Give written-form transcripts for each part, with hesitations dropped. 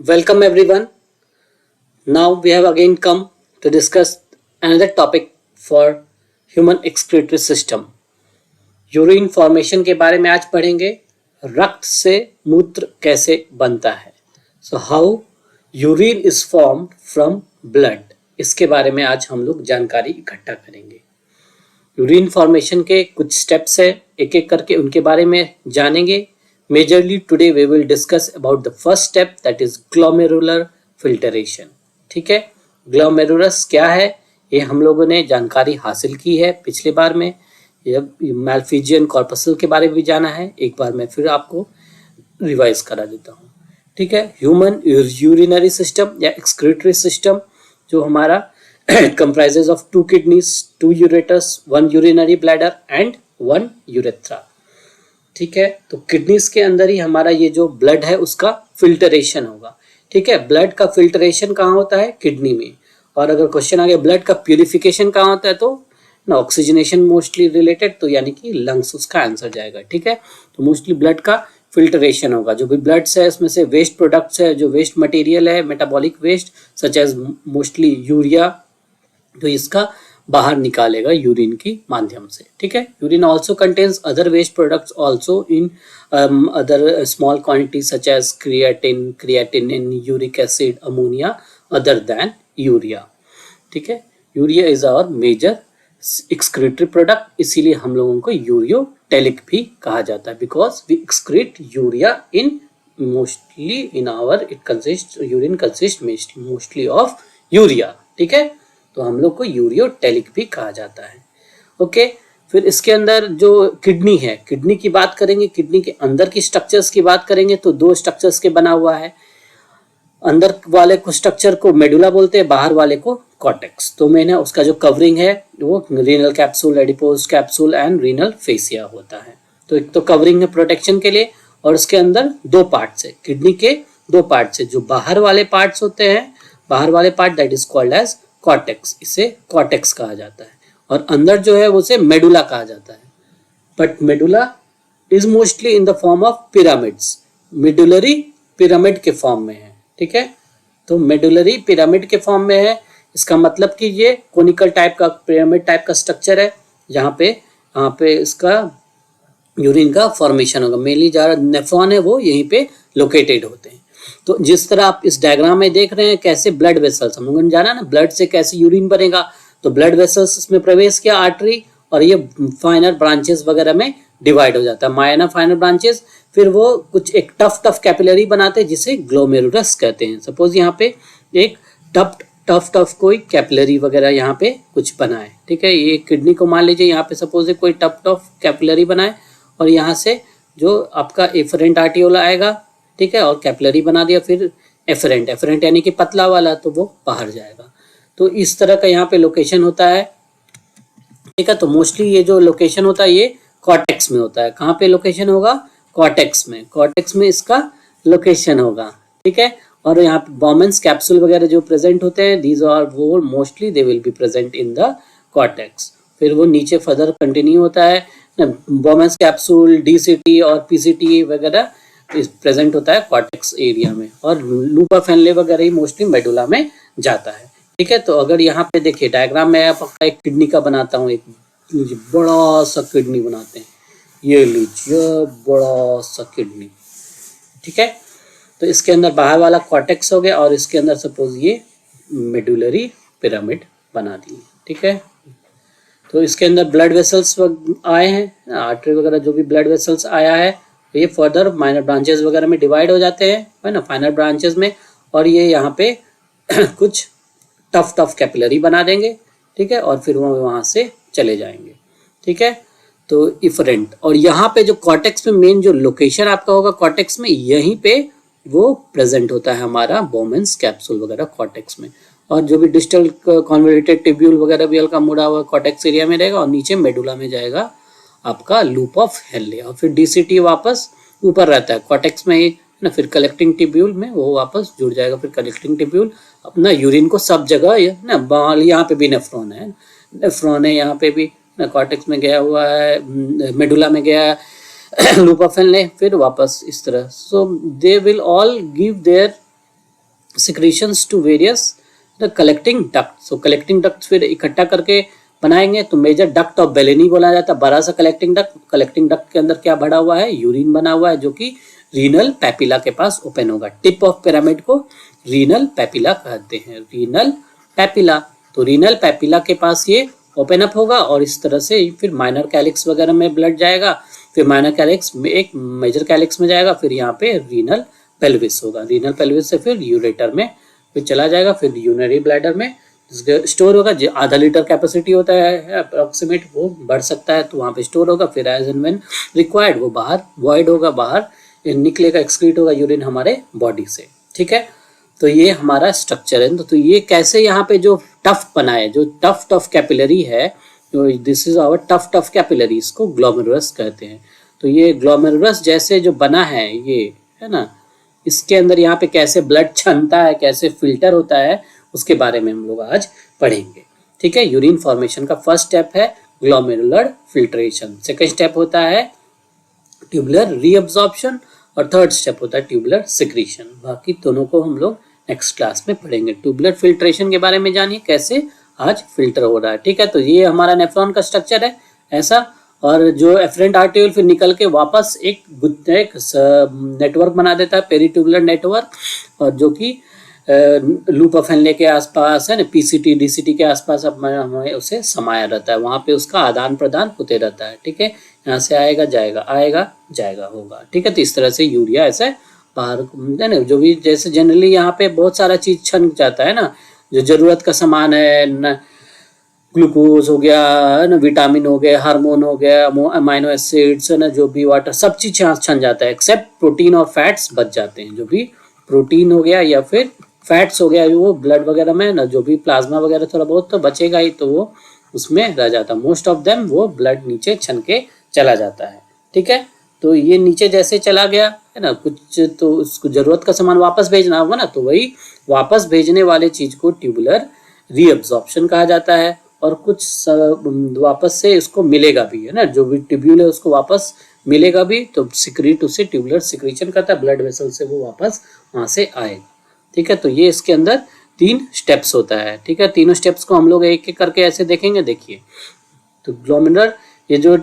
Welcome everyone. Now we have again come to discuss another topic for human excretory system. Urine formation के बारे में आज पढ़ेंगे. रक्त से मूत्र कैसे बनता है. So how urine is formed from blood, इसके बारे में आज हम लोग जानकारी इकट्ठा करेंगे. यूरिन फॉर्मेशन के कुछ स्टेप्स है, एक एक करके उनके बारे में जानेंगे. Majorly today we will discuss about the first step, that is glomerular filtration. ठीक है, ग्लोमेरुलस क्या है ये हम लोगों ने जानकारी हासिल की है पिछले बार में. मैल्फिजियन कॉर्पसल के बारे में भी जाना है, एक बार मैं फिर आपको रिवाइज करा देता हूँ. ठीक है, ह्यूमन यूरिनरी सिस्टम या एक्सक्रीटरी सिस्टम जो हमारा comprises of 2 kidneys, 2 ureters, 1 urinary bladder and 1 urethra. ठीक है, तो किडनीज के अंदर ही हमारा ये जो ब्लड है उसका फिल्टरेशन होगा. ठीक है, ब्लड का फिल्टरेशन कहाँ होता है? किडनी में. और अगर क्वेश्चन आ गया ब्लड का प्यूरिफिकेशन कहाँ होता है, तो ना ऑक्सीजनेशन मोस्टली रिलेटेड, तो यानी कि लंग्स उसका आंसर जाएगा. ठीक है, तो मोस्टली ब्लड का फिल्टरेशन होगा. जो भी ब्लड है उसमें से वेस्ट प्रोडक्ट्स है, जो वेस्ट मटेरियल है, metabolic waste such as mostly urea, तो इसका बाहर निकालेगा यूरिन की माध्यम से. ठीक है, urine also contains other waste products also in other small quantity such as creatinine, uric acid, ammonia other than urea. ठीक है, urea is our major excretory product, इसीलिए हम लोगों को यूरियोटेलिक भी कहा जाता है, because we excrete urea in mostly in our urine consist mostly of urea. ठीक है, तो हम लोग को यूरियोटेलिक भी कहा जाता है. ओके, फिर इसके अंदर जो किडनी है, किडनी की बात करेंगे, किडनी के अंदर की स्ट्रक्चर्स की बात करेंगे तो 2 स्ट्रक्चर्स के बना हुआ है. अंदर वाले को स्ट्रक्चर को मेडुला बोलते हैं, बाहर वाले को कॉर्टेक्स. तो मैंने उसका जो कवरिंग है वो renal capsule, adipose capsule and renal fascia होता है. तो एक तो कवरिंग है प्रोटेक्शन के लिए, और उसके अंदर 2 पार्ट्स है. किडनी के 2 पार्ट्स है. जो बाहर वाले पार्ट्स होते हैं, बाहर वाले part that is called as cortex, इसे कॉर्टेक्स कहा जाता है. और अंदर जो है उसे मेडुला कहा जाता है. But medulla is mostly in the form of pyramids, medullary pyramid के फॉर्म में है. ठीक है, तो मेडुलरी पिरामिड के फॉर्म में है. इसका मतलब कि ये कोनिकल टाइप का पिरामिड टाइप का स्ट्रक्चर है, यहाँ पे इसका यूरिन का फॉर्मेशन होगा. मेनली जहाँ नेफ्रॉन है वो यहीं पे लोकेटेड होते हैं. तो जिस तरह आप इस डायग्राम में देख रहे हैं कैसे ब्लड वेसल्स, हम लोगों ने जाना ना ब्लड से कैसे यूरिन बनेगा, तो ब्लड वेसल्स इसमें प्रवेश किया, आर्टरी, और ये फाइनर ब्रांचेस वगैरह में डिवाइड हो जाता है, माइनर फाइनर ब्रांचेस. फिर वो कुछ एक टफ कैपिलरी बनाते हैं जिसे ग्लोमेरुलस कहते हैं. सपोज यहाँ पे एक टफ कोई कैपिलरी वगैरह यहाँ पे कुछ बनाए. ठीक है, ये किडनी को मान लीजिए, यहाँ पे सपोज कोई टफ कैपिलरी बनाए, और यहाँ से जो आपका एफरेंट आर्टियोला आएगा, ठीक है, और कैपिलरी बना दिया. फिर एफरेंट यानी कि पतला वाला, तो वो बाहर जाएगा. तो इस तरह का यहाँ पे लोकेशन होता है. ठीक है, तो मोस्टली ये जो लोकेशन होता है ये कॉर्टेक्स में होता है. कहाँ पे लोकेशन होगा? कॉर्टेक्स में इसका लोकेशन होगा. ठीक है, और यहाँ पे बॉमेंस कैप्सूल वगैरह जो प्रेजेंट होते हैं, दीज आर वो mostly they will be present in the cortex. फिर वो नीचे फर्दर कंटिन्यू होता है. बॉमेंस कैप्सूल, डीसीटी और पीसीटी वगैरह प्रेजेंट होता है कॉर्टेक्स एरिया में, और लूपा फैनले वगैरह ही मोस्टली मेडुला में जाता है. ठीक है, तो अगर यहाँ पे देखिए डायग्राम में आपका एक किडनी का बनाता हूँ, एक बड़ा सा किडनी बनाते हैं. ये लीजिए बड़ा सा किडनी. ठीक है, तो इसके अंदर बाहर वाला कॉर्टेक्स हो गया, और इसके अंदर सपोज ये मेडुलरी पिरामिड बना दी. ठीक है, तो इसके अंदर ब्लड वेसल्स आए हैं, आर्टरी वगैरह जो भी ब्लड वेसल्स आया है, ये फर्दर माइनर ब्रांचेस वगैरह में डिवाइड हो जाते हैं, है ना, फाइनल ब्रांचेस में. और ये यहाँ पे कुछ टफ कैपिलरी बना देंगे. ठीक है, और फिर वो वहाँ से चले जाएंगे. ठीक है, तो इफरेंट, और यहाँ पे जो कॉर्टेक्स में मेन जो लोकेशन आपका होगा कॉर्टेक्स में, यहीं पे वो प्रेजेंट होता है हमारा बोमेंस कैप्सूल वगैरह कॉर्टेक्स में. और जो भी डिस्टल कॉन्वोल्यूटेड ट्यूब्यूल वगैरह भी हल्का मुड़ा हुआ कॉर्टेक्स एरिया में रहेगा, और नीचे मेडुला में जाएगा आपका लूप ऑफ हेनले. और फिर डीसीटी वापस ऊपर रहता है कॉर्टेक्स में ही ना, फिर कलेक्टिंग ट्यूब्यूल में वो वापस जुड़ जाएगा. फिर कलेक्टिंग ट्यूब्यूल अपना यूरिन को सब जगह ना, यहाँ पे भी नेफ्रॉन है यहाँ पे भी ना, कॉर्टेक्स में गया हुआ है, मेडुला में गया है, लूप ऑफ हेनले, फिर वापस इस तरह. So they will all give their secretions to various the collecting duct. So collecting duct फिर इकट्ठा करके बनाएंगे तो मेजर डक्ट ऑफ बेलेनी बोला जाता है, बड़ा सा कलेक्टिंग डक्ट। कलेक्टिंग डक्ट के अंदर क्या भरा हुआ है, यूरिन बना हुआ है, जो कि रीनल पैपिला के पास ओपन होगा। टिप ऑफ पिरामिड को रीनल पैपिला कहते हैं, रीनल पैपिला। तो रीनल पैपिला के पास ये ओपन अप होगा और इस तरह से फिर माइनर कैलिक्स वगैरह में ब्लड जाएगा, फिर माइनर कैलिक्स में एक मेजर कैलिक्स में जाएगा, फिर यहाँ पे रीनल पेल्विस होगा, रीनल पेल्विस से फिर यूरेटर में फिर चला जाएगा, फिर यूनरी ब्लैडर में स्टोर होगा। जो आधा लीटर कैपेसिटी होता है अप्रोक्सीमेट, वो बढ़ सकता है तो वहाँ पे स्टोर होगा। फिर एज एंड व्हेन रिक्वायर्ड वो बाहर वॉइड होगा, बाहर निकलेगा, एक्सक्रीट होगा यूरिन हमारे बॉडी से। ठीक है, तो ये हमारा स्ट्रक्चर है। तो ये कैसे यहाँ पे जो टफ बना है, जो टफ कैपिलरी है, तो this is our tuft capillary, इसको ग्लोमेरुलस कहते हैं। तो ये ग्लोमेरुलस जैसे जो बना है ये है ना, इसके अंदर यहाँ पे कैसे ब्लड छनता है, कैसे फिल्टर होता है, उसके बारे में हम लोग आज पढ़ेंगे। ठीक है, यूरिन फॉर्मेशन का फर्स्ट स्टेप है ग्लोमेरुलर फिल्ट्रेशन, सेकंड स्टेप होता है ट्यूबुलर रीअब्जॉर्प्शन और थर्ड स्टेप होता है ट्यूबुलर सिक्रीशन। बाकी दोनों को हम लोग नेक्स्ट क्लास में पढ़ेंगे। ट्यूबुलर फिल्ट्रेशन के बारे में जानिए कैसे आज फिल्टर हो रहा है। ठीक है, तो ये हमारा नेफ्रॉन का स्ट्रक्चर है ऐसा, और जो एफरेंट आर्टियोल फिर निकल के वापस एक नेटवर्क बना देता है, पेरीट्यूबुलर नेटवर्क, और जो कि लूप ऑफ हेनले के आसपास है ना, पीसीटी डीसीटी के आसपास हमें उसे समाया रहता है, वहां पे उसका आदान प्रदान होते रहता है। ठीक है, यहाँ से आएगा जाएगा होगा। ठीक है, तो इस तरह से यूरिया ऐसे बाहर है ना, जो भी जैसे जनरली यहाँ पे बहुत सारा चीज छन जाता है ना, जो जरूरत का सामान है ना, ग्लूकोज हो गया है ना, विटामिन हो गया, हार्मोन हो गया, अमाइनो एसिड्स है ना, जो भी वाटर, सब चीज यहाँ छन जाता है, एक्सेप्ट प्रोटीन और फैट्स बच जाते हैं। जो भी प्रोटीन हो गया या फिर फैट्स हो गया, वो ब्लड वगैरह में ना, जो भी प्लाज्मा वगैरह थोड़ा बहुत तो बचेगा ही, तो वो उसमें रह जाता है। मोस्ट ऑफ देम वो ब्लड नीचे छन के चला जाता है। ठीक है, तो ये नीचे जैसे चला गया है ना, कुछ तो उसको जरूरत का सामान वापस भेजना होगा ना, तो वही वापस भेजने वाले चीज को ट्यूबुलर रीअब्जॉर्प्शन कहा जाता है। और कुछ वापस से इसको मिलेगा भी है ना, जो भी ट्यूब्यूल है उसको वापस मिलेगा भी, तो सिक्रीट उसे ट्यूबुलर सिक्रीशन करता है, ब्लड वेसल से वो वापस वहां से आएगा। ठीक है, तो ये इसके अंदर 3 स्टेप्स होता है। ठीक है, तीनों स्टेप्स को हम लोग एक एक करके ऐसे देखेंगे। देखिए, तो ग्लोमेरुलर ये जो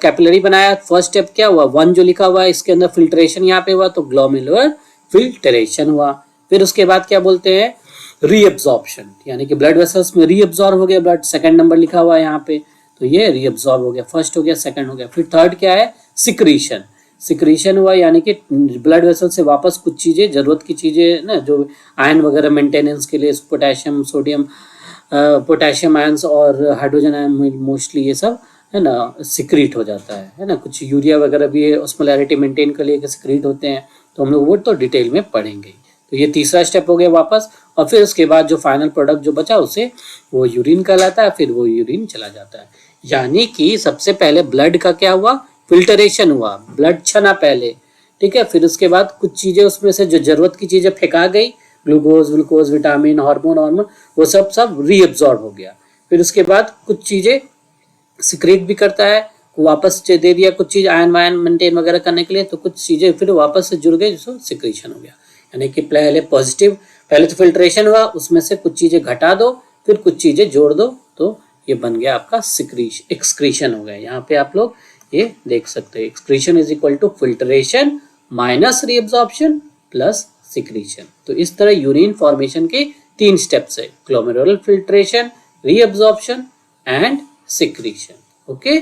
कैपिलरी बनाया, फर्स्ट स्टेप क्या हुआ, 1 जो लिखा हुआ है, इसके अंदर फिल्ट्रेशन यहाँ पे हुआ, तो ग्लोमेरुलर फिल्ट्रेशन हुआ। फिर उसके बाद क्या बोलते हैं, रीअब्जॉर्प्शन, यानी कि ब्लड वेसल्स में रीअब्जॉर्ब हो गया ब्लड, सेकंड नंबर लिखा हुआ है यहाँ पे, तो ये रीअब्जॉर्ब हो गया, फर्स्ट हो गया, सेकंड हो गया। फिर थर्ड क्या है, सिक्रीशन, सिक्रीशन हुआ, यानी कि ब्लड वेसल से वापस कुछ चीजें, जरूरत की चीजें ना, जो आयन वगैरह मेंटेनेंस के लिए, पोटेशियम सोडियम पोटेशियम आयंस और हाइड्रोजन आयन मोस्टली ये सब है ना सिक्रीट हो जाता है ना। कुछ यूरिया वगैरह भी ऑस्मोलैरिटी मेंटेन के लिए सिक्रीट होते हैं, तो हम लोग वो तो डिटेल में पढ़ेंगे। तो ये तीसरा स्टेप हो गया वापस, और फिर उसके बाद जो फाइनल प्रोडक्ट जो बचा उसे वो यूरिन कहलाता है, फिर वो यूरिन चला जाता है। यानी कि सबसे पहले ब्लड का क्या हुआ, फिल्टरेशन हुआ, ब्लड छना पहले। ठीक है, फिर उसके बाद कुछ चीजें उसमें से जो जरूरत की चीजें फेंका गई, ग्लूकोज विटामिन हार्मोन वो सब रीअब्सॉर्ब हो गया। फिर उसके बाद कुछ चीजें सिक्रेट भी करता है, वापस दे दिया कुछ चीज आयन वायन मेंटेन वगैरह करने के लिए, तो कुछ चीजें फिर वापस से जुड़ गई, जिसको सिक्रीशन हो गया। यानी कि पहले पॉजिटिव, पहले तो फिल्ट्रेशन हुआ, उसमें से कुछ चीजें घटा दो, फिर कुछ चीजें जोड़ दो, तो ये बन गया आपका एक्सक्रीशन हो गया। यहाँ पे आप लोग ये देख सकते हैं, excretion is equal to filtration minus reabsorption plus secretion. तो इस तरह यूरिन फॉर्मेशन के 3 स्टेप्स है, glomerular filtration, reabsorption and secretion. Okay,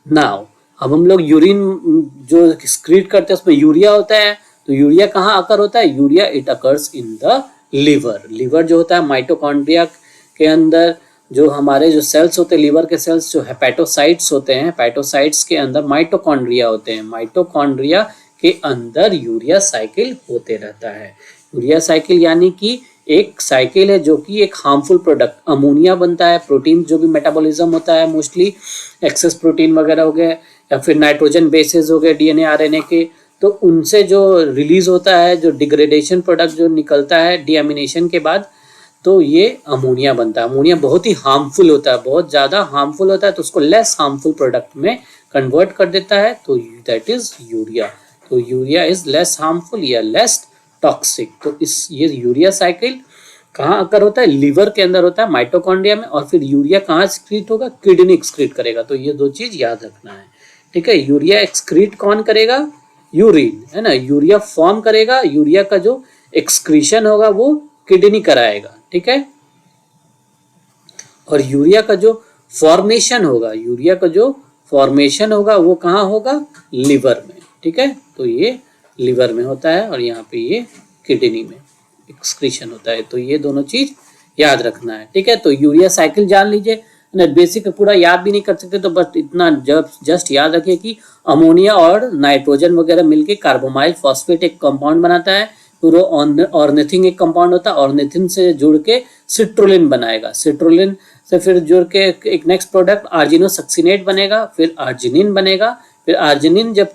now अब हम लोग यूरिन जो एक्सक्रीट करते हैं उसमें यूरिया होता है, तो यूरिया कहाँ अकर होता है, urea it occurs in the liver. Liver जो होता है माइटोकॉन्ड्रिया के अंदर, जो हमारे जो सेल्स होते हैं लीवर के सेल्स, जो हेपेटोसाइट्स होते हैं, हेपेटोसाइट्स के अंदर माइटोकॉन्ड्रिया होते हैं, माइटोकॉन्ड्रिया के अंदर यूरिया साइकिल होते रहता है। यूरिया साइकिल यानी कि एक साइकिल है जो कि एक हार्मफुल प्रोडक्ट अमोनिया बनता है, प्रोटीन जो भी मेटाबॉलिज्म होता है, मोस्टली एक्सेस प्रोटीन वगैरह हो गए या फिर नाइट्रोजन बेसेस हो गए डीएनए आरएनए के, तो उनसे जो रिलीज होता है, जो डिग्रेडेशन प्रोडक्ट जो निकलता है डीएमिनेशन के बाद, तो ये अमोनिया बनता है। अमोनिया बहुत ही हार्मफुल होता है, बहुत ज्यादा हार्मफुल होता है, तो उसको लेस हार्मफुल प्रोडक्ट में कन्वर्ट कर देता है, तो दैट इज यूरिया। तो यूरिया इज लेस हार्मफुल या लेस टॉक्सिक। तो इस ये यूरिया साइकिल कहाँ आकर होता है? लिवर के अंदर होता है, माइटोकॉन्ड्रिया में। और फिर यूरिया कहाँ एक्सक्रीट होगा? किडनी एक्सक्रीट करेगा। तो ये दो चीज याद रखना है, ठीक है। यूरिया एक्सक्रीट कौन करेगा? यूरिन, है ना। यूरिया फॉर्म करेगा, यूरिया का जो एक्सक्रीशन होगा वो किडनी कराएगा, ठीक है। और यूरिया का जो फॉर्मेशन होगा, यूरिया का जो फॉर्मेशन होगा वो कहाँ होगा? लिवर में, ठीक है। तो ये लिवर में होता है और यहाँ पे ये किडनी में एक्सक्रीशन होता है। तो ये दोनों चीज याद रखना है, ठीक है। तो यूरिया साइकिल जान लीजिए ना, बेसिक पूरा याद भी नहीं कर सकते तो बस इतना जस्ट याद रखिए कि अमोनिया और नाइट्रोजन वगैरह मिलके कार्बोमाइल फॉस्फेट एक कंपाउंड बनाता है। फिर ऑर्निथिन एक कंपाउंड होता है, ऑर्निथिन से जुड़ के सिट्रोलिन बनाएगा, सिट्रोलिन से फिर जुड़ के एक नेक्स्ट प्रोडक्ट आर्जिनोसक्सिनेट बनेगा, फिर आर्जिनिन बनेगा। फिर आर्जिनिन जब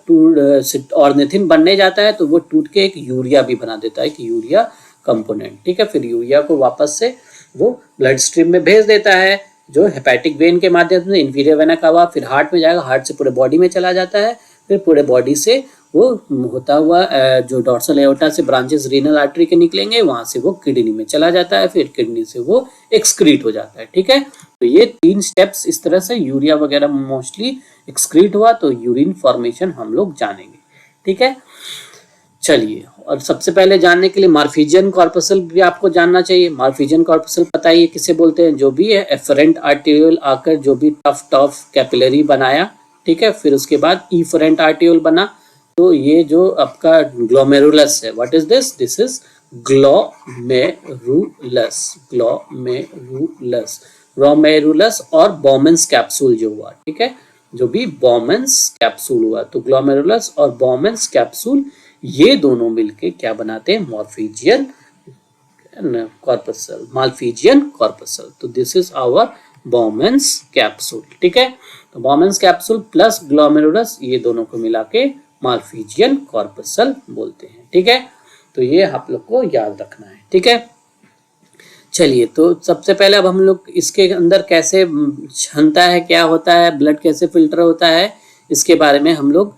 ऑर्निथिन बनने जाता है तो वो टूट के एक यूरिया भी बना देता है कि यूरिया कंपोनेंट, ठीक है। फिर यूरिया को वापस से वो ब्लड स्ट्रीम में भेज देता है, जो हेपेटिक वेन के माध्यम से, इंफीरियर वेना कावा, फिर हार्ट में जाएगा, हार्ट से पूरे बॉडी में चला जाता है, फिर पूरे बॉडी से वो होता हुआ जो डॉर्सल एओर्टा से ब्रांचेस रीनल आर्टरी के निकलेंगे, वहां से वो किडनी में चला जाता है, फिर किडनी से वो एक्सक्रीट हो जाता है, ठीक है। तो ये 3 स्टेप्स इस तरह से यूरिया वगैरह मोस्टली एक्सक्रीट हुआ तो यूरिन फॉर्मेशन हम लोग जानेंगे, ठीक है। चलिए, और सबसे पहले जानने के लिए मार्फिजियन कॉर्पसल भी आपको जानना चाहिए। मार्फिजियन कॉर्पसल पता ही है किसे बोलते हैं? जो भी है एफरेंट आर्टियोल आकर जो भी टफ कैपिलरी बनाया, ठीक है। फिर उसके बाद इफरेंट आर्टियोल बना, तो ये जो आपका ग्लोमेरुलस है, what is this? This is glomerulus, glomerulus, glomerulus और बॉमेंस कैप्सूल जो हुआ, ठीक है, जो भी बॉमेंस कैप्सूल हुआ, तो ग्लोमेरुलस और बॉमेंस कैप्सूल ये दोनों मिलके क्या बनाते हैं? Malpighian corpuscle, Malpighian corpuscle. तो this is our Bowman's capsule, ठीक है। तो बॉमेंस कैप्सूल प्लस ग्लोमेरुलस ये दोनों को मिला के माल्फिजियन कॉर्पसल बोलते हैं, ठीक है। तो ये आप लोग को याद रखना है, ठीक है। चलिए, तो सबसे पहले अब हम लोग इसके अंदर कैसे छनता है, क्या होता है, ब्लड कैसे फिल्टर होता है, इसके बारे में हम लोग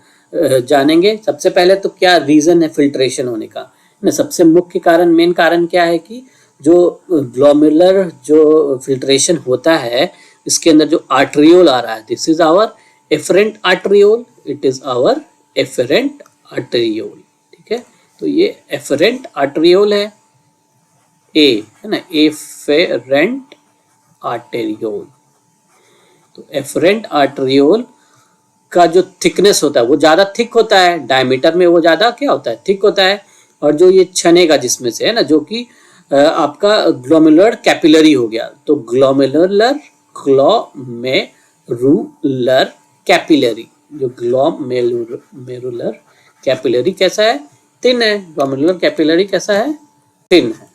जानेंगे। सबसे पहले तो क्या रीजन है फिल्ट्रेशन होने का? सबसे मुख्य कारण, मेन कारण क्या है कि जो ग्लोमेरुलर जो फिल्ट्रेशन होता है, इसके अंदर जो आर्टरियोल आ रहा है, this is our efferent arteriole, it is our efferent arteriole, ठीक है। तो ये एफरेंट आर्टरियोल है, ए है ना, एफरेंट आर्टेरियोल। तो एफरेंट आर्टरियोल का जो थिकनेस होता है वो ज्यादा थिक होता है, डायमीटर में वो ज्यादा क्या होता है? थिक होता है। और जो ये छनेगा जिसमें से, है ना, जो कि आपका ग्लोमेरुलर कैपिलरी हो गया, तो ग्लोमेरुलर कैपिलरी, जो ग्लोमेरुलर कैपिलरी कैसा है? थिन है। ग्लोमेरुलर कैपिलरी कैसा है? थिन है।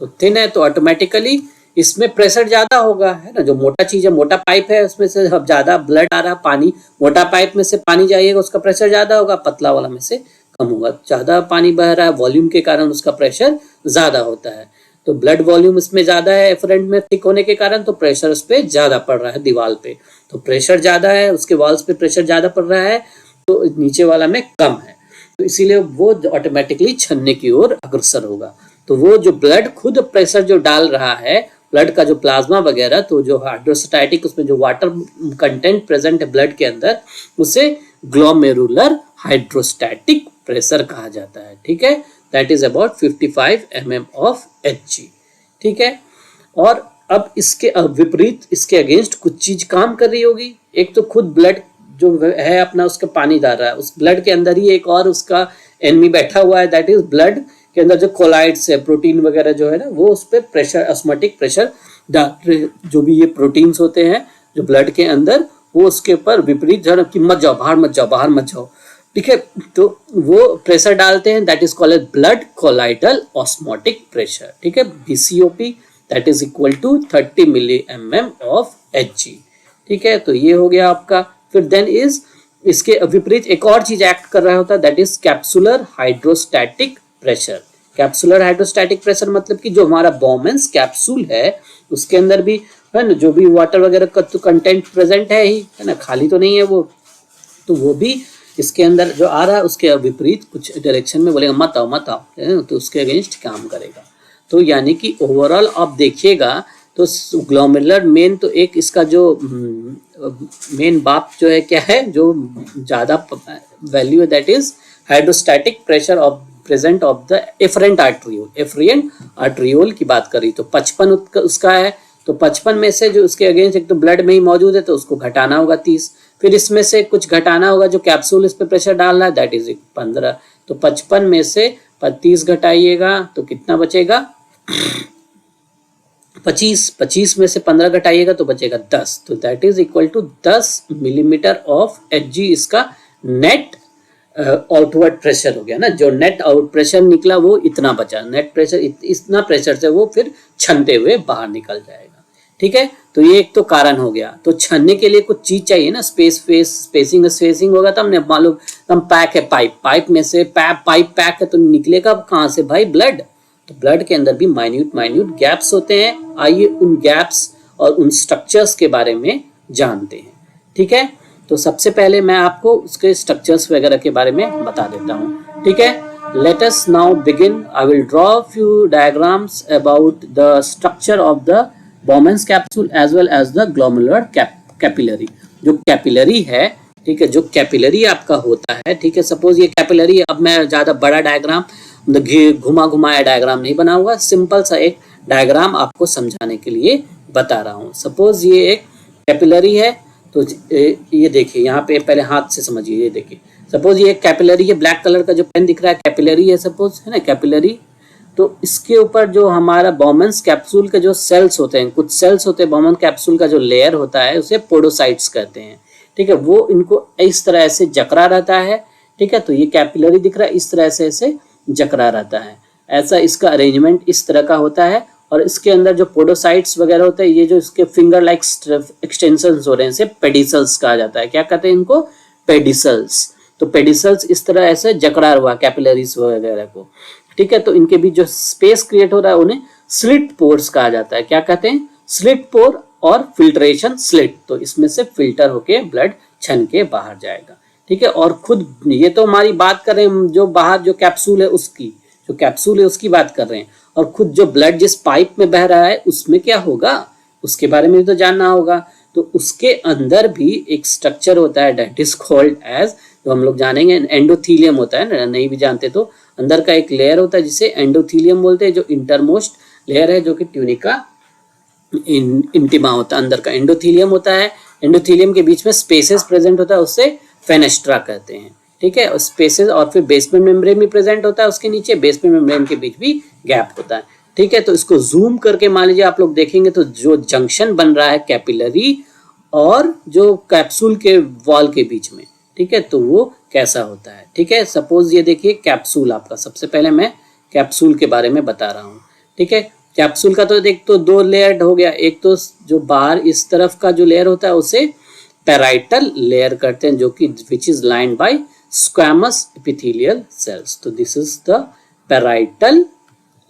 तो थिन है तो ऑटोमेटिकली इसमें प्रेशर ज्यादा होगा, है ना। जो मोटा चीज है, मोटा पाइप है, उसमें से अब ज्यादा ब्लड आ रहा, पानी, मोटा पाइप में से पानी जाइएगा उसका प्रेशर ज्यादा होगा, पतला वाला में से कम होगा। ज्यादा पानी बह रहा है, वॉल्यूम के कारण उसका प्रेशर ज्यादा होता है। तो ब्लड वॉल्यूम इसमें ज्यादा है एफरेंट में, थिक होने के कारण, तो प्रेशर उस पर ज्यादा पड़ रहा है दीवार पे। तो प्रेशर ज्यादा है, उसके वॉल्स पे प्रेशर ज्यादा पड़ रहा है, तो नीचे वाला में कम है, तो इसीलिए वो ऑटोमेटिकली छनने की ओर अग्रसर होगा। तो वो जो ब्लड खुद प्रेशर जो डाल रहा है, ब्लड का जो प्लाज्मा वगैरह, तो जो हाइड्रोस्टैटिक उसमें जो वाटर कंटेंट प्रेजेंट है ब्लड के अंदर, उसे ग्लोमेरुलर हाइड्रोस्टैटिक प्रेशर कहा जाता है, ठीक है। That is about 55 mm of Hg, ठीक है। और अब इसके विपरीत, इसके अगेंस्ट कुछ चीज काम कर रही होगी। एक तो खुद ब्लड जो है अपना उसका पानी डाल रहा है, उस ब्लड के अंदर ही एक और उसका एनिमी बैठा हुआ है, दैट इज ब्लड के अंदर जो कोलाइड्स है, प्रोटीन वगैरह जो है ना, वो उस पर प्रेशर, ऑस्मोटिक प्रेशर डाल रहे। जो भी ये प्रोटीन्स होते हैं जो ब्लड के अंदर, वो उसके ऊपर विपरीत जो कि मत जाओ, बाहर मत जाओ, बाहर मत जाओ, ठीक है। तो वो प्रेशर डालते हैं, that is called blood colloidal osmotic pressure, ठीक है, BCOP, that is equal to 30 mm of Hg, ठीक है। तो ये हो गया आपका। फिर देन इज इसके विपरीत एक और चीज एक्ट कर रहा होता है, that is capsular hydrostatic pressure. Capsular hydrostatic pressure मतलब कि जो हमारा बॉमेंस कैप्सूल है उसके अंदर भी, है ना, जो भी वाटर वगैरह का तो कंटेंट प्रेजेंट है ही, है ना, खाली तो नहीं है वो, तो वो भी इसके अंदर जो आ रहा है उसके विपरीत कुछ डायरेक्शन में बोलेगा मत आओ मत आओ, तो उसके अगेंस्ट काम करेगा। तो यानी कि ओवरऑल आप देखिएगा तो ग्लोमेरुलर मेन तो एक इसका जो मेन बाप जो है क्या है, जो ज्यादा वैल्यू है that is hydrostatic pressure of present of the efferent arteriole. Efferent arteriole की बात करी तो 55 उसका है, तो 55 में से जो उसके अगेंस्ट एक तो ब्लड में ही मौजूद है तो उसको घटाना होगा 30, फिर इसमें से कुछ घटाना होगा जो कैप्सूल इस पे प्रेशर डाल रहा है दैट इज 15। तो 55 में से 30 घटाइएगा तो कितना बचेगा 25, 25 में से 15 घटाइएगा तो बचेगा 10, तो that is equal to 10 millimetre of Hg इसका नेट आउटवर्ड प्रेशर हो गया ना। जो नेट आउट प्रेशर निकला वो इतना बचा, नेट प्रेशर इतना प्रेशर से वो फिर छनते हुए बाहर निकल जाएगा। ठीक है, तो ये एक तो कारण हो गया। तो छनने के लिए कुछ चीज चाहिए ना, स्पेसिंग होगा तब तो मालूम हम पैक है, पाइप में से पाइप पैक है तो निकलेगा कहाँ से भाई, ब्लड। तो ब्लड के अंदर भी माइन्यूट गैप्स होते हैं। आइए उन गैप्स और उन स्ट्रक्चर्स के बारे में जानते हैं। ठीक है, तो सबसे पहले मैं आपको उसके स्ट्रक्चर्स वगैरह के बारे में बता देता हूँ। ठीक है, let us now begin. I will draw a few diagrams about the structure of the Bowman's capsule as well as the glomerular capillary. जो कैपिलरी है, ठीक है, जो कैपिलरी आपका होता है, ठीक है, सपोज ये कैपिलरी, अब मैं ज्यादा बड़ा डायग्राम घुमा घुमाया डायग्राम नहीं बनाऊंगा, सिंपल सा एक डायग्राम आपको समझाने के लिए बता रहा हूँ। सपोज ये एक कैपिलरी है, तो ये देखिए यहाँ पे पहले हाथ से समझिए, ये देखिए सपोज ये कैपिलरी है, ब्लैक कलर का जो पेन दिख रहा है कैपिलरी है, सपोज है ना कैपिलरी। तो इसके ऊपर जो हमारा बॉमन्स कैप्सूल के जो सेल्स होते हैं, कुछ सेल्स होते हैं, बॉमन कैप्सूल का जो लेयर होता है उसे पोडोसाइट्स कहते हैं। ठीक है, वो इनको इस तरह से जकड़ा रहता है। ठीक है, तो ये कैपिलरी दिख रहा है, इस तरह से ऐसे जकड़ा रहता है, ऐसा इसका अरेंजमेंट इस तरह का होता है। और इसके अंदर जो पोडोसाइट्स वगैरह होते हैं, ये जो इसके फिंगर लाइक एक्सटेंशंस हो रहे हैं, इसे पेडिसल्स कहा जाता है। क्या कहते हैं इनको, पेडिसल्स। तो पेडिसल्स इस तरह ऐसे जकड़ा हुआ कैपिलरीज वगैरह को। ठीक है, तो इनके बीच जो स्पेस क्रिएट हो रहा है उन्हें स्लिट पोर्स कहा जाता है। क्या कहते हैं, स्लिट पोर और फिल्ट्रेशन स्लिट। तो इसमें से फिल्टर होके ब्लड छन के बाहर जाएगा। ठीक है, और खुद ये तो हमारी बात कर रहे हैं जो बाहर जो कैप्सूल है उसकी, जो कैप्सूल है उसकी बात कर रहे हैं, और खुद जो ब्लड जिस पाइप में बह रहा है उसमें क्या होगा उसके बारे में तो जानना होगा। तो उसके अंदर भी एक स्ट्रक्चर होता है दैट इज कॉल्ड एज, जो हम लोग जानेंगे एंडोथीलियम होता है ना, नहीं भी जानते तो अंदर का एक लेयर होता है जिसे एंडोथीलियम बोलते हैं, जो इंटरमोस्ट लेयर है, जो कि ट्यूनिका इंटिमा होता है, अंदर का एंडोथीलियम होता है। एंडोथीलियम के बीच में स्पेसेस प्रेजेंट होता है, उससे फेनेस्ट्रा कहते हैं। ठीक है, स्पेसेस, और फिर बेसमेंट मेम्ब्रेन भी प्रेजेंट होता है उसके नीचे, बेसमेंट मेम्ब्रेन के बीच भी गैप होता है। ठीक है, तो इसको जूम करके मान लीजिए आप लोग देखेंगे तो जो जंक्शन बन रहा है कैपिलरी और जो कैप्सूल के वॉल के बीच में, ठीक है, तो वो कैसा होता है। ठीक है, सपोज ये देखिए कैप्सूल आपका, सबसे पहले मैं कैप्सूल के बारे में बता रहा हूँ। ठीक है, कैप्सूल का तो एक तो दो लेयर हो गया, एक तो जो बाहर इस तरफ का जो लेयर होता है उसे पैराइटल लेयर करते हैं, जो कि which is lined by squamous epithelial cells. तो this is the parietal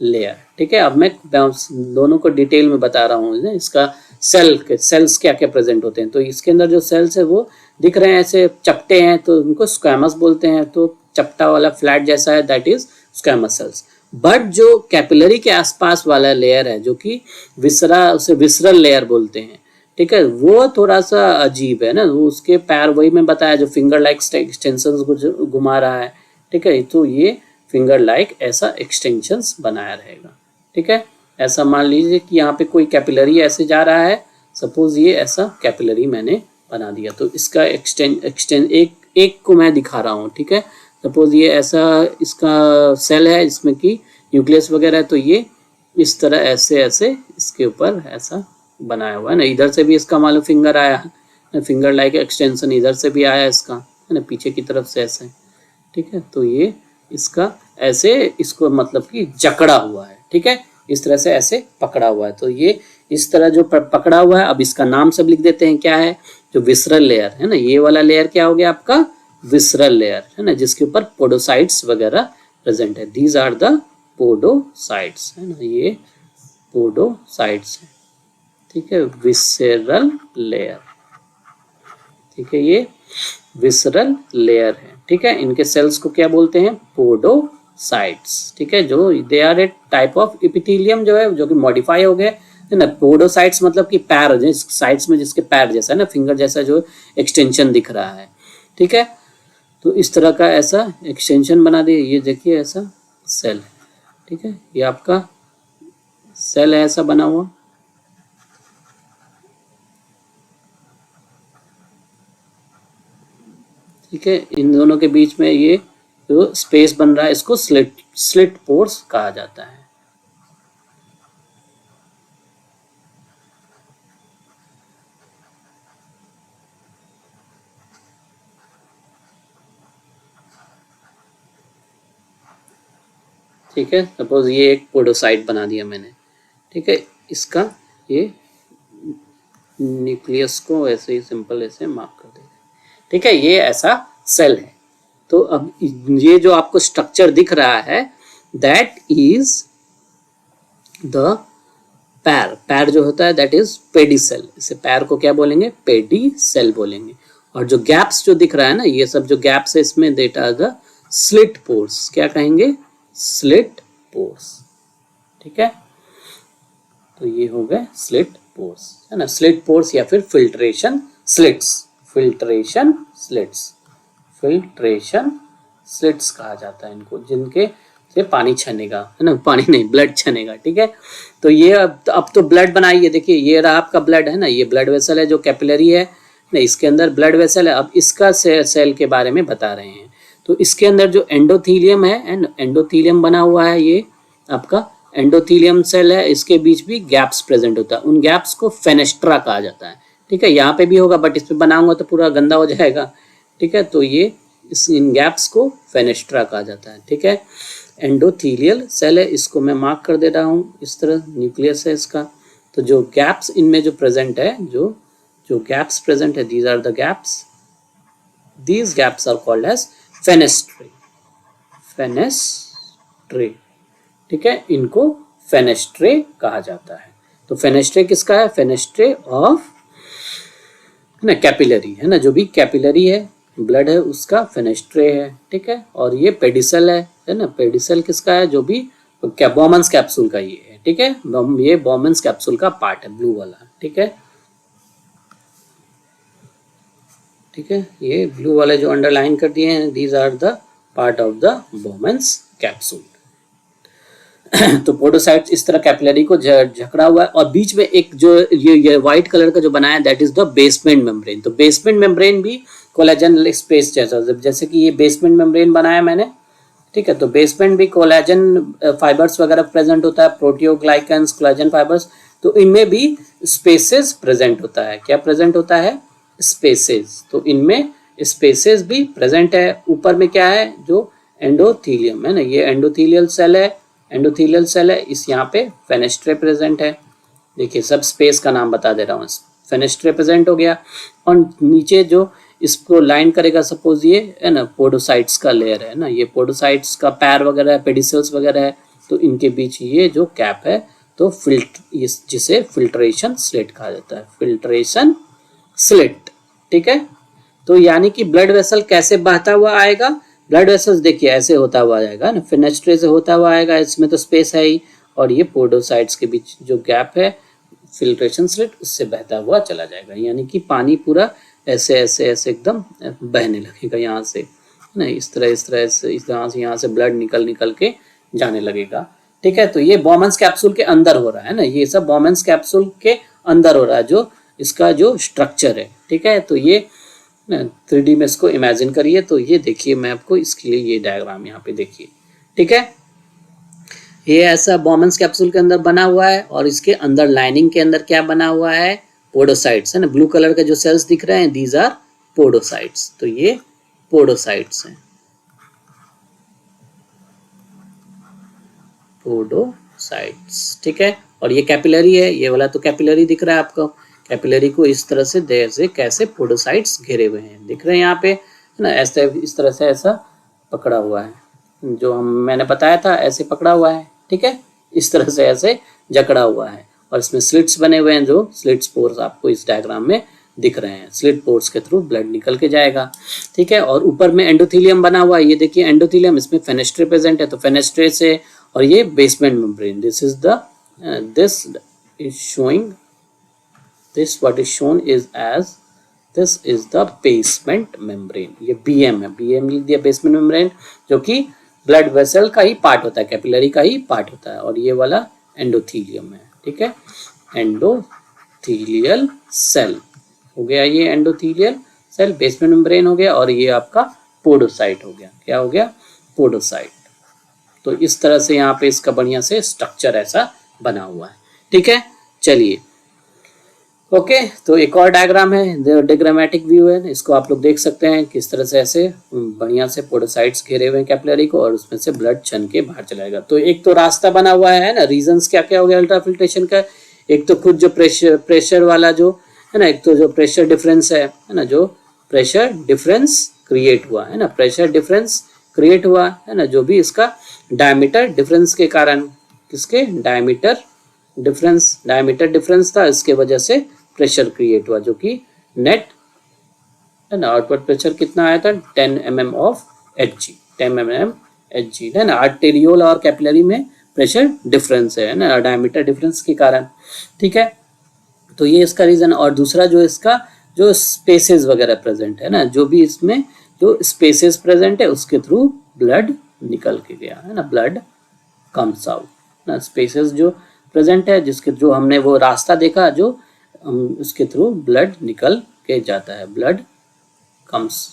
layer. ठीक है, अब मैं दोनों को डिटेल में बता रहा हूँ। इसका सेल्स क्या क्या प्रेजेंट होते हैं, तो इसके अंदर जो सेल्स है वो दिख रहे हैं ऐसे चपटे हैं, तो उनको स्क्वैमस बोलते हैं। तो चपटा वाला फ्लैट जैसा है that is squamous cells. But जो कैपिलरी के आसपास वाला लेयर है जो कि विसरा, उसे विसरल लेयर बोलते हैं। ठीक है, वो थोड़ा सा अजीब है ना, वो उसके पैर वही में बताया जो फिंगर लाइक एक्सटेंशंस को घुमा रहा है। ठीक है, तो ये फिंगर लाइक ऐसा एक्सटेंशंस बनाया रहेगा। ठीक है, ऐसा मान लीजिए कि यहाँ पे कोई कैपिलरी ऐसे जा रहा है, सपोज ये ऐसा कैपिलरी मैंने बना दिया, तो इसका एक्सटेंड एक को मैं दिखा रहा हूँ। ठीक है, सपोज ये ऐसा इसका सेल है जिसमें कि न्यूक्लियस वगैरह है, तो ये इस तरह ऐसे ऐसे इसके ऊपर ऐसा बनाया हुआ है ना। इधर से भी इसका मालूम फिंगर आया है, फिंगर लाइक एक्सटेंशन इधर से भी आया इसका, है ना, पीछे की तरफ से ऐसे। ठीक है, तो ये इसका ऐसे इसको मतलब कि जकड़ा हुआ है। ठीक है, इस तरह से ऐसे पकड़ा हुआ है, तो ये इस तरह जो पकड़ा हुआ है, अब इसका नाम सब लिख देते हैं, क्या है, जो विसरल लेयर है ना, ये वाला लेयर क्या हो गया आपका, विसरल लेयर है ना, जिसके ऊपर पोडोसाइट्स वगैरह प्रेजेंट है। दीज आर द पोडोसाइट्स, है ना, ये पोडोसाइट्स है। ठीक है, विसरल लेयर। ठीक है, ये विसरल लेयर है, ठीक है। इनके सेल्स को क्या बोलते हैं, पोडोसाइट्स, ठीक है। जो they are a type of epithelium जो है, जो कि मॉडिफाई हो गए है ना। पोडोसाइट्स मतलब कि पैर, जिस साइड्स में जिसके पैर जैसा है ना, फिंगर जैसा जो एक्सटेंशन दिख रहा है, ठीक है। तो इस तरह का ऐसा एक्सटेंशन बना दिए, ये देखिए ऐसा सेल है, ठीक है। ये आपका सेल है ऐसा बना हुआ, ठीक है। इन दोनों के बीच में ये जो स्पेस बन रहा है इसको स्लिट पोर्स कहा जाता है। ठीक है, सपोज ये एक पोडोसाइट बना दिया मैंने, ठीक है। इसका ये न्यूक्लियस को ऐसे ही सिंपल ऐसे मार्क कर देंगे, ठीक है। ये ऐसा सेल है। तो अब ये जो आपको स्ट्रक्चर दिख रहा है दैट इज द पैर। पैर जो होता है दैट इज पेडिसेल। इसे पैर को क्या बोलेंगे, पेडिसेल बोलेंगे। और जो गैप्स जो दिख रहा है ना, ये सब जो गैप्स है इसमें that are the slit pores. क्या कहेंगे, स्लिट पोर्स, ठीक है। तो ये हो गए स्लिट पोर्स, है ना। स्लिट पोर्स या फिर filtration slits, filtration slits, filtration slits कहा जाता है इनको, जिनके से पानी छनेगा, है ना। पानी नहीं, ब्लड छनेगा, ठीक है। तो ये अब तो ब्लड बनाइए, देखिए ये रहा आपका ब्लड, है ना। ये ब्लड वेसल है जो कैपिलरी है ना, इसके अंदर ब्लड वेसल है। अब इसका सेल के बारे में बता रहे हैं। तो इसके अंदर जो एंडोथीलियम है, एंडोथीलियम बना हुआ है, ये आपका एंडोथीलियम सेल है। इसके बीच भी गैप्स प्रेजेंट होता है, उन गैप्स को फेनेस्ट्रा कहा जाता है, ठीक है। यहाँ पे भी होगा बट इस पे बनाऊंगा तो पूरा गंदा हो जाएगा, ठीक है। तो ये इन गैप्स को फेनेस्ट्रा कहा जाता है, ठीक है। एंडोथीलियल सेल है, इसको मैं मार्क कर दे रहा हूँ, इस तरह न्यूक्लियस है इसका। तो जो गैप्स इनमें जो प्रेजेंट है, जो गैप्स प्रेजेंट है, these are the gaps, these gaps are called as fenestrae, fenestrae, ठीक है। इनको फेनेस्ट्रे कहा जाता है। तो फेनेस्ट्रे किसका है, फेनेस्ट्रे ऑफ ना कैपिलरी, है ना। जो भी कैपिलरी है, ब्लड है, उसका फेनेस्ट्रे है, ठीक है। और ये पेडिसल है ना। पेडिसल किसका है, जो भी बॉमन्स कैप्सूल का ये है, ठीक है। ये बॉमन्स कैप्सूल का पार्ट है, ब्लू वाला, ठीक है, ठीक है। ये ब्लू वाले जो अंडरलाइन कर दिए हैं, these are the part of the Bowman's capsule. तो पोडोसाइट्स इस तरह कैपिलरी को झकड़ा हुआ है। और बीच में एक जो ये व्हाइट कलर का जो बनाया that is the basement membrane. तो बेसमेंट मेम्ब्रेन भी कोलेजन स्पेस जैसा, जैसे कि ये बेसमेंट मेम्ब्रेन बनाया मैंने, ठीक है। तो बेसमेंट भी कोलेजन फाइबर्स वगैरह प्रेजेंट होता है, प्रोटियोग्लाइकन्स, कोलेजन फाइबर्स। तो इनमें भी स्पेसेस प्रेजेंट होता है। क्या प्रेजेंट होता है, स्पेसेस। तो इनमें स्पेसेस भी प्रेजेंट है। ऊपर में क्या है, जो एंडोथीलियम है ना, ये एंडोथीलियल सेल है, एंडोथीलियल सेल है। इस यहाँ पे फेनेस्ट्रे प्रेजेंट है, देखिए सब स्पेस का नाम बता दे रहा हूँ। फेनेस्ट्रे प्रेजेंट हो गया। और नीचे जो इसको लाइन करेगा, सपोज ये है ना पोडोसाइट्स का लेयर है ना, ये पोडोसाइट्स का पैर वगैरह है, पेडिसल्स वगैरह है। तो इनके बीच ये जो कैप है, तो जिसे फिल्ट्रेशन स्लिट कहा जाता है, फिल्ट्रेशन स्लिट, ठीक है। तो यानी कि ब्लड वेसल कैसे बहता हुआ आएगा, ब्लड वेसल्स देखिए ऐसे होता हुआ आएगा ना, फेनेस्ट्रे से होता हुआ आएगा, इसमें तो स्पेस है ही। और ये पोडोसाइट्स के बीच जो गैप है, फिल्ट्रेशन स्लिट, उससे बहता हुआ चला जाएगा। यानी कि पानी पूरा ऐसे ऐसे ऐसे एकदम बहने लगेगा यहाँ से ना, इस तरह से, यहाँ से ब्लड निकल के जाने लगेगा, ठीक है। तो ये बॉमन्स कैप्सूल के अंदर हो रहा है ना, ये सब बॉमन्स कैप्सूल के अंदर हो रहा है, जो इसका जो स्ट्रक्चर है, ठीक है। तो ये 3D में इसको इमेजिन करिए। तो ये देखिए, मैं आपको इसके लिए ये डायग्राम यहाँ पे देखिए, ठीक है। ये ऐसा बॉमन्स कैप्सूल के अंदर बना हुआ है। और इसके अंदर लाइनिंग के अंदर क्या बना हुआ है, पोडोसाइट्स, है ना। ब्लू कलर के जो सेल्स दिख रहे हैं, दीज आर पोडोसाइट्स। तो ये पोडोसाइट्स हैं, पोडोसाइट्स, ठीक है। और ये कैपिलरी है, ये वाला तो कैपिलरी दिख रहा है आपको। कैपिलरी को इस तरह से देर से कैसे पोडोसाइट्स घेरे हुए हैं, दिख रहे हैं यहाँ पे, है ना। ऐसे इस तरह से ऐसा पकड़ा हुआ है, जो मैंने बताया था ऐसे पकड़ा हुआ है, ठीक है। इस तरह से ऐसे जकड़ा हुआ है। और इसमें स्लिट्स बने हुए हैं, जो स्लिट्स पोर्स आपको इस डायग्राम में दिख रहे हैं, स्लिट पोर्स के थ्रू ब्लड निकल के जाएगा, ठीक है। और ऊपर में एंडोथेलियम बना हुआ है, ये देखिए एंडोथेलियम, इसमें फेनेस्ट्रे प्रेजेंट है, तो फेनेस्ट्रे से, और ये basement membrane, this is the this is showing, this what is shown is as, this is the basement membrane, ये BM है, BM लिख दिया, बेसमेंट मेम्ब्रेन, जो कि ब्लड वेसल का ही पार्ट होता है, कैपिलरी का ही पार्ट होता है, और ये वाला एंडोथेलियम है, ठीक है। एंडोथेलियल सेल हो गया, ये एंडोथेलियल सेल, बेसमेंट मेम्ब्रेन हो गया, और ये आपका पोडोसाइट हो गया, क्या हो गया, पोडोसाइट। तो इस तरह से यहाँ पे इसका बढ़िया से स्ट्रक्चर ऐसा बना हुआ है, ठीक है। चलिए ओके, तो एक और डायग्राम है, डायग्रामेटिक व्यू है, इसको आप लोग देख सकते हैं किस तरह से ऐसे बढ़िया से पोडोसाइट्स घेरे हुए हैं कैपिलरी को, और उसमें से ब्लड छन के बाहर चलाएगा। तो एक तो रास्ता बना हुआ है ना, रीजंस क्या क्या हो गया अल्ट्राफिल्ट्रेशन का, एक तो खुद जो प्रेशर वाला जो है ना, एक तो जो प्रेशर डिफरेंस है ना, जो प्रेशर डिफरेंस क्रिएट हुआ है ना, प्रेशर डिफरेंस क्रिएट हुआ है ना, जो भी इसका डायमीटर डिफरेंस के कारण, किसके, डायमीटर डिफरेंस था, इसके वजह से प्रेशर क्रिएट हुआ, जो कि नेट है ना, आउटवर्ड प्रेशर कितना आया था, 10 mm of Hg, 10 mm Hg है ना। आर्टेरियोल और कैपिलरी में प्रेशर डिफरेंस है ना, डायमीटर डिफरेंस के कारण, ठीक है। तो ये इसका रीजन। और दूसरा जो इसका जो स्पेसेस वगैरह प्रेजेंट है ना, जो भी इसमें जो स्पेसेस प्रेजेंट है उसके थ्रू ब्लड निकल के गया है ना, ब्लड कम्स आउट ना, स्पेसेस जो प्रेजेंट है जिसके थ्रू हमने वो रास्ता देखा, जो उसके थ्रू ब्लड निकल के जाता है, ब्लड कम्स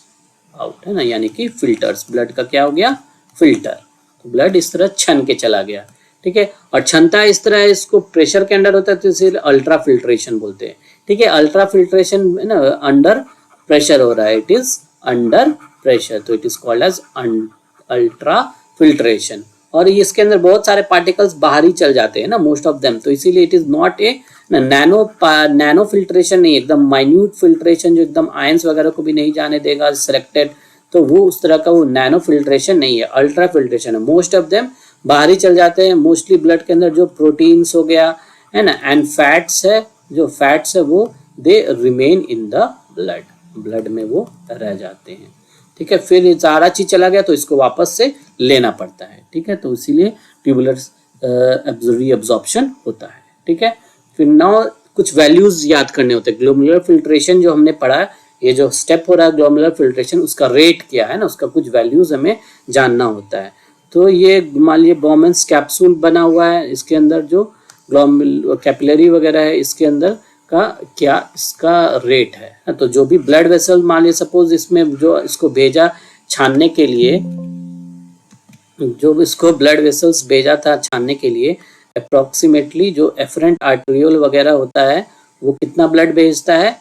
आउट है ना, यानी कि फिल्टर्स, ब्लड का क्या हो गया, फिल्टर। तो ब्लड इस तरह छन के चला गया, ठीक है। और छनता इस तरह है, इसको प्रेशर के अंडर होता है, तो इसे अल्ट्रा फिल्ट्रेशन बोलते हैं, ठीक है। अल्ट्रा फिल्ट्रेशन है ना, अंडर प्रेशर हो रहा है, इट इज अंडर प्रेशर, तो it is called as ultra filtration. और इसके अंदर बहुत सारे पार्टिकल्स बाहर ही चल जाते हैं ना, मोस्ट ऑफ देम, तो इसीलिए it is not a nano filtration नहीं, एकदम माइन्यूट फिल्ट्रेशन जो एकदम आयंस वगैरह को भी नहीं जाने देगा सिलेक्टेड, तो वो उस तरह का वो नैनो फिल्ट्रेशन नहीं है, अल्ट्रा फिल्ट्रेशन है। मोस्ट ऑफ देम बाहर ही चल जाते हैं, मोस्टली ब्लड के अंदर जो प्रोटीन्स हो गया है ना, एंड फैट्स है, जो फैट्स है वो they remain in the blood, blood में वो रह जाते हैं, ठीक है। फिर सारा चीज चला गया तो इसको वापस से लेना पड़ता है, ठीक है। तो इसीलिए ट्यूबुलर रीअब्जॉर्प्शन होता है, ठीक है। फिर नाउ कुछ वैल्यूज याद करने होते हैं। ग्लोमेरुलर फिल्ट्रेशन जो हमने पढ़ा, ये जो स्टेप हो रहा है ग्लोमेरुलर फिल्ट्रेशन, उसका रेट क्या है ना, उसका कुछ वैल्यूज हमें जानना होता है। तो ये मान लीजिए बोमेंस कैप्सूल बना हुआ है, इसके अंदर जो कैपिलरी वगैरह है, इसके अंदर का क्या इसका रेट है। तो जो भी ब्लड वेसल मान लीजिए सपोज इसमें जो इसको भेजा छानने के लिए, जो इसको ब्लड वेसल्स भेजा था छानने के लिए, अप्रोक्सीमेटली जो एफरेंट आर्टेरियोल वगैरह होता है वो कितना ब्लड भेजता है,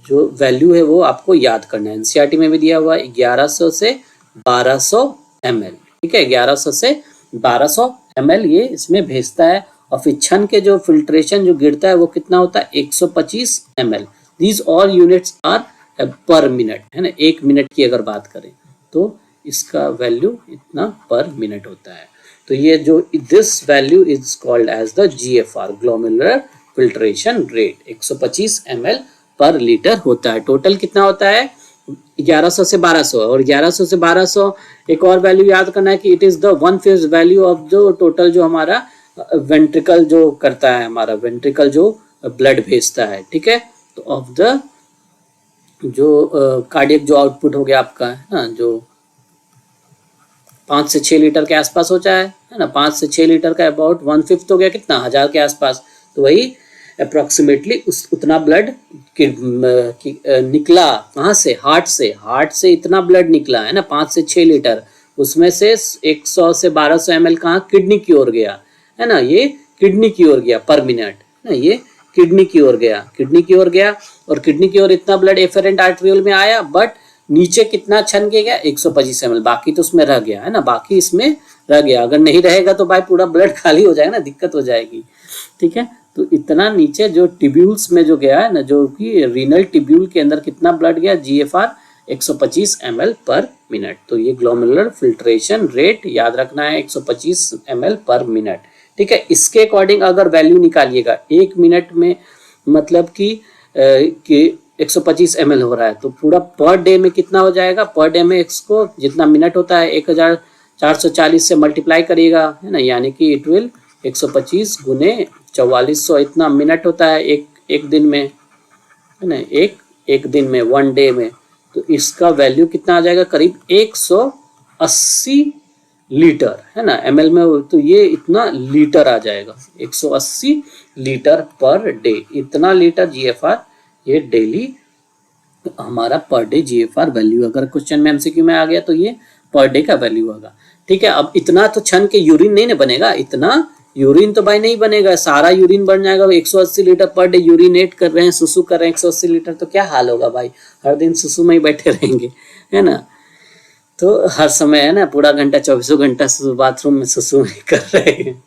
जो वैल्यू है वो आपको याद करना है। एनसीईआरटी में भी दिया हुआ है 1100 से 1200 ml, ठीक है। 1100 से 1200 ml ये इसमें भेजता है। और फिर छन के जो फिल्ट्रेशन जो गिरता है वो कितना होता है, 125 ml। These all units are per minute, है ना। 1 मिनट की अगर बात करें तो इसका वैल्यू इतना पर मिनट होता है। तो ये जो this value is called as the GFR, glomerular filtration rate, 125 ml per litre होता है। टोटल कितना होता है, 1100 से 1200। और 1100 से 1200 एक और वैल्यू याद करना है कि it is the 1/5 value of जो टोटल जो हमारा वेंट्रिकल जो करता है, हमारा वेंट्रिकल जो ब्लड भेजता है, ठीक है। तो ऑफ द जो कार्डियक जो आउटपुट हो गया आपका, है ना, जो 5 से 6 लीटर के आसपास हो जाए, है ना, 5 से 6 लीटर का अबाउट 1/5 हो गया, कितना, 1000 के आसपास। तो वही अप्रोक्सीमेटली उतना ब्लड निकला कहाँ से, हार्ट से इतना ब्लड निकला, है ना, 5 से 6 लीटर। उसमें से 100 से 1200 ml कहाँ, किडनी की ओर गया, है ना, ये किडनी की ओर गया पर मिनट, है ना, ये किडनी की ओर गया, किडनी की ओर गया। और किडनी की ओर इतना ब्लड एफरेंट आर्टेरियोल में आया, बट नीचे कितना छन के गया, 125 ml, बाकी तो उसमें रह गया, है ना, बाकी इसमें रह गया। अगर नहीं रहेगा तो भाई पूरा ब्लड खाली हो जाएगा ना, दिक्कत हो जाएगी, ठीक है। तो इतना नीचे जो टिब्यूल्स में जो गया है ना, जो कि रीनल टिब्यूल के अंदर कितना ब्लड गया, GFR 125 ml पर मिनट। तो ये ग्लोमेरुलर फिल्ट्रेशन रेट याद रखना है, 125 ml पर मिनट, ठीक है। इसके अकॉर्डिंग अगर वैल्यू निकालिएगा 1 मिनट में, मतलब कि कि 125 ml हो रहा है, तो पूरा पर डे में कितना हो जाएगा, पर डे में इसको जितना मिनट होता है 1440 से मल्टीप्लाई करिएगा, है ना, यानी कि इट विल 125 गुने 4400 इतना मिनट होता है एक दिन में, है ना, एक दिन में, वन डे में। तो इसका वैल्यू कितना आ जाएगा, करीब 180 लीटर, है ना, ml में, तो ये इतना लीटर आ जाएगा, 180 लीटर पर डे, इतना लीटर GFR ये डेली हमारा पर डे GFR वैल्यू। अगर क्वेश्चन में MCQ में आ गया तो ये पर डे का वैल्यू होगा, ठीक है। अब इतना तो छन के यूरिन नहीं ना बनेगा, इतना यूरिन तो भाई नहीं बनेगा, सारा यूरिन बन जाएगा। 180 लीटर पर डे यूरिनेट कर रहे हैं, सुसु कर रहे हैं 180 लीटर, तो क्या हाल होगा भाई, हर दिन सुसु में ही बैठे रहेंगे, है ना। तो हर समय, है ना, पूरा घंटा 24 घंटा बाथरूम में सुसु में कर रहे हैं,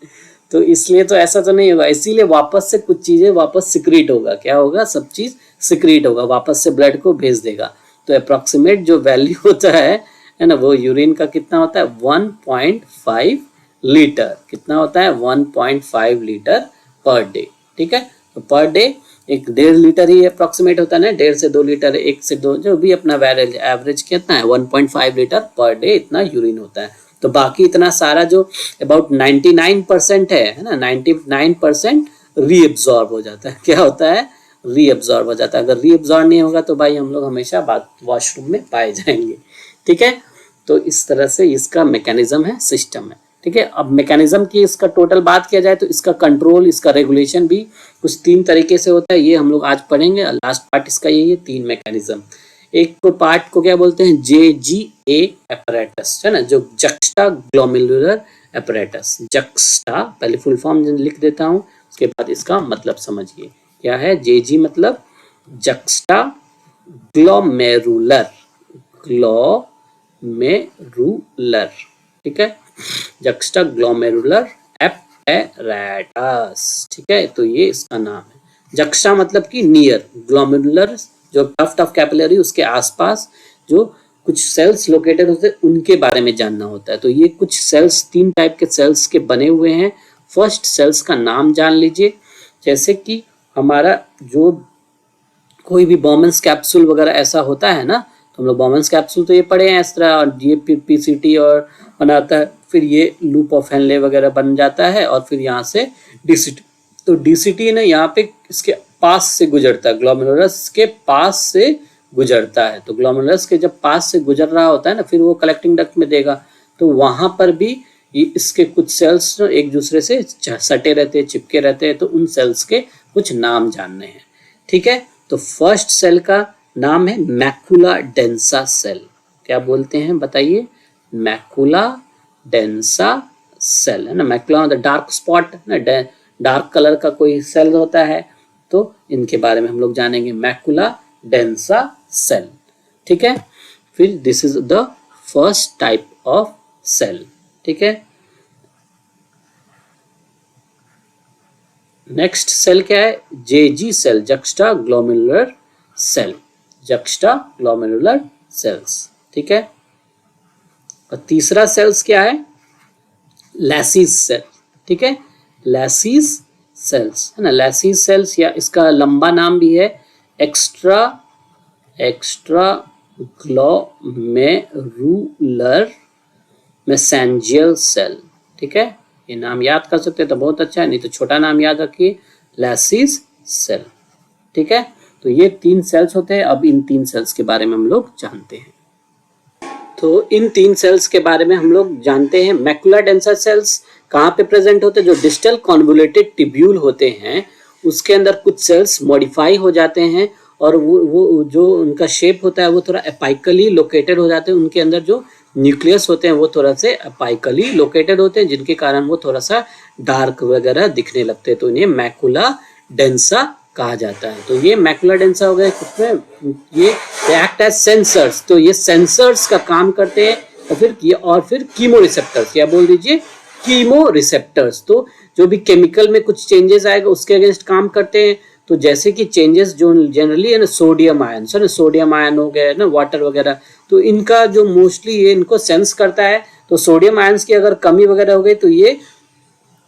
तो इसलिए तो ऐसा तो नहीं होगा। इसीलिए वापस से कुछ चीजें वापस सिक्रीट होगा, क्या होगा, सब चीज सिक्रीट होगा, वापस से ब्लड को भेज देगा। तो अप्रोक्सीमेट जो वैल्यू होता है ना, वो यूरिन का कितना होता है, 1.5 लीटर, कितना होता है, 1.5 लीटर पर डे, ठीक है। तो पर डे 1.5 लीटर ही अप्रोक्सीमेट होता है ना, 1.5 से 2 लीटर, 1 से 2, जो भी अपना एवरेज कितना है, 1.5 लीटर पर डे इतना यूरिन होता है। तो बाकी इतना सारा जो अबाउट 99% है ना, 99% रीअब्सॉर्ब हो जाता है, क्या होता है, रीअब्सॉर्ब हो जाता है। अगर रीअब्सॉर्ब नहीं होगा तो भाई हम लोग हमेशा वॉशरूम में पाए जाएंगे, ठीक है। तो इस तरह से इसका मैकेनिज्म है, सिस्टम है, ठीक है। अब मैकेनिज्म की इसका टोटल बात किया जाए तो इसका कंट्रोल, इसका रेगुलेशन भी कुछ 3 तरीके से होता है, ये हम लोग आज पढ़ेंगे। लास्ट पार्ट इसका यही है, 3 मैकेनिज्म। एक तो पार्ट को क्या बोलते हैं, JGA apparatus, है ना, जो जक्स्टा ग्लोमेरुलर apparatus, जक्स्टा, पहले फुल फॉर्म लिख देता हूँ, उसके बाद इसका मतलब समझिए क्या है। JG मतलब जक्स्टा ग्लोमेरुलर, ग्लोमेरुलर, ठीक है, जक्स्टा ग्लोमेरुलर apparatus, ठीक है। तो ये इसका नाम है। जक्स्टा मतलब कि नियर, ग्लोमेरुलर जो टफ्ट ऑफ कैपिलरी, उसके आसपास जो कुछ सेल्स लोकेटेड होते हैं उनके बारे में जानना होता है। तो ये कुछ सेल्स, 3 टाइप के सेल्स के बने हुए हैं। फर्स्ट सेल्स का नाम जान लीजिए, जैसे कि हमारा जो कोई भी बॉमन्स कैप्सूल वगैरह ऐसा होता है ना, तो हम लोग बॉमन्स कैप्सूल तो ये पढ़े हैं इस तरह, और ये PCT और बनाता है, फिर ये लूप ऑफ हेनले वगैरह बन जाता है, और फिर यहाँ से DCT। तो DCT ना यहाँ पे इसके पास से गुजरता है, ग्लोमेरुलस के पास से गुजरता है। तो ग्लोमेरुलस के जब पास से गुजर रहा होता है ना, फिर वो कलेक्टिंग डक्ट में देगा, तो वहां पर भी इसके कुछ सेल्स एक दूसरे से सटे रहते हैं, चिपके रहते हैं, तो उन सेल्स के कुछ नाम जानने हैं, ठीक है। तो फर्स्ट सेल का नाम है मैकुला डेंसा सेल। क्या बोलते हैं बताइए, मैकुला डेंसा सेल, है ना। मैकुला मतलब डार्क स्पॉट ना, डार्क कलर का कोई सेल होता है, तो इनके बारे में हम लोग जानेंगे, मैकुला डेंसा सेल, ठीक है। फिर this is the first type of cell, ठीक है। नेक्स्ट सेल क्या है, JG cell, juxta glomerular cell, juxta glomerular cells, ठीक है। और तीसरा सेल्स क्या है, लैसीज सेल, ठीक है, लैसीज सेल्स, है ना। लैसीज सेल्स, या इसका लंबा नाम भी है एक्स्ट्रा ग्लोमेरुलर मेसेंजियल सेल, ठीक है। ये नाम याद कर सकते हैं तो बहुत अच्छा है, नहीं तो छोटा नाम याद रखिए, लैसीज सेल, ठीक है। तो ये 3 सेल्स होते हैं। अब इन 3 सेल्स के बारे में हम लोग जानते हैं। तो इन 3 सेल्स के बारे में हम लोग जानते हैं। मैकुला डेंसा सेल्स कहाँ पे प्रेजेंट होते हैं, जो डिस्टल कॉन्वोल्यूटेड टिब्यूल होते हैं उसके अंदर कुछ सेल्स मॉडिफाई हो जाते हैं, और वो जो उनका शेप होता है वो थोड़ा एपाइकली लोकेटेड हो जाते हैं। उनके अंदर जो न्यूक्लियस होते हैं वो थोड़ा से एपाइकली लोकेटेड होते हैं, जिनके कारण वो थोड़ा सा डार्क वगैरह दिखने लगते हैं, तो इन्हें मैकुला डेंसा कहा जाता है। तो ये मैकुला डेंसा हो गया, किसमें ये एक्ट एज सेंसर्स, तो ये सेंसर्स का काम करते हैं। और फिर कीमो रिसेप्टर्स, क्या बोल दीजिए, कीमो रिसेप्टर्स, तो जो भी केमिकल में कुछ चेंजेस आएगा उसके अगेंस्ट काम करते हैं। तो जैसे कि चेंजेस जो जनरली है ना, सोडियम आयन, है ना, सोडियम आयन हो गया ना, वाटर वगैरह, तो इनका जो मोस्टली ये इनको सेंस करता है। तो सोडियम आयंस की अगर कमी वगैरह हो गई तो ये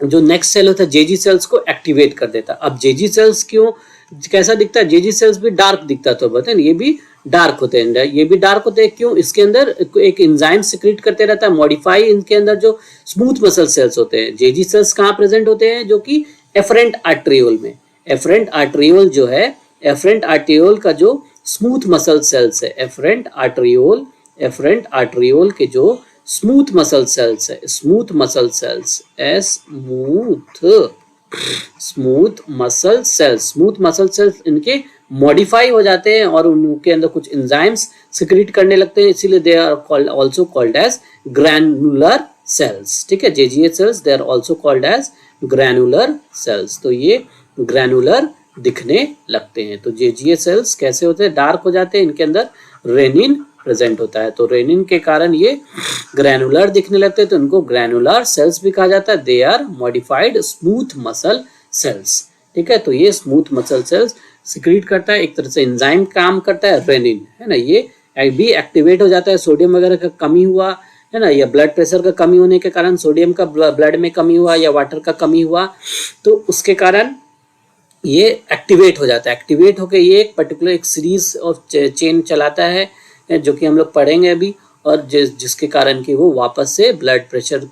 जो नेक्स्ट सेल होता है JG सेल्स को एक्टिवेट कर देता है। अब JG सेल्स क्यों कैसा दिखता है, जेजी सेल्स भी डार्क दिखता है, तो बोलते हैं ये भी डार्क होते हैं। ये भी डार्क होते हैं क्यों, इसके अंदर एक एंजाइम सिक्रीट करते रहता है मॉडिफाई, इनके अंदर जो स्मूथ मसल सेल्स होते हैं। जेजी सेल्स कहाँ प्रेजेंट होते हैं, जो कि एफरेंट आर्टरियोल में। एफरेंट आर्टरियोल जो है, एफरेंट आर्टरियोल का जो स्मूथ मसल सेल्स है, एफरेंट आर्टरियोल के जो स्मूथ मसल सेल्स है, smooth muscle sales, smooth muscle sales इनके मॉडिफाई हो जाते हैं और उनके अंदर कुछ एंजाइम्स सिक्रीट करने लगते हैं, इसीलिए they are called also called as granular cells. ठीक है, JGA cells they are also called as granular cells. तो ये ग्रैनुलर दिखने लगते हैं। तो जेजीए सेल्स कैसे होते हैं, डार्क हो जाते हैं, इनके अंदर रेनिन प्रेजेंट होता है, तो रेनिन के कारण ये ग्रैनुलर दिखने लगते हैं, तो इनको ग्रैनुलर सेल्स भी कहा जाता है। They are modified smooth muscle cells. ठीक है, तो ये स्मूथ मसल सेल्स सिक्रीट करता है, एक तरह से एंजाइम काम करता है, रेनिन है ना, ये भी एक्टिवेट हो जाता है। सोडियम वगैरह का कमी हुआ है ना, या ब्लड प्रेशर का कमी होने के कारण सोडियम का ब्लड में कमी हुआ या वाटर का कमी हुआ, तो उसके कारण ये एक्टिवेट हो जाता है। एक्टिवेट होकर ये एक पर्टिकुलर एक सीरीज ऑफ चेन चलाता है, जो कि हम लोग पढ़ेंगे अभी, और जिसके कारण कि वो वापस से ब्लड प्रेशर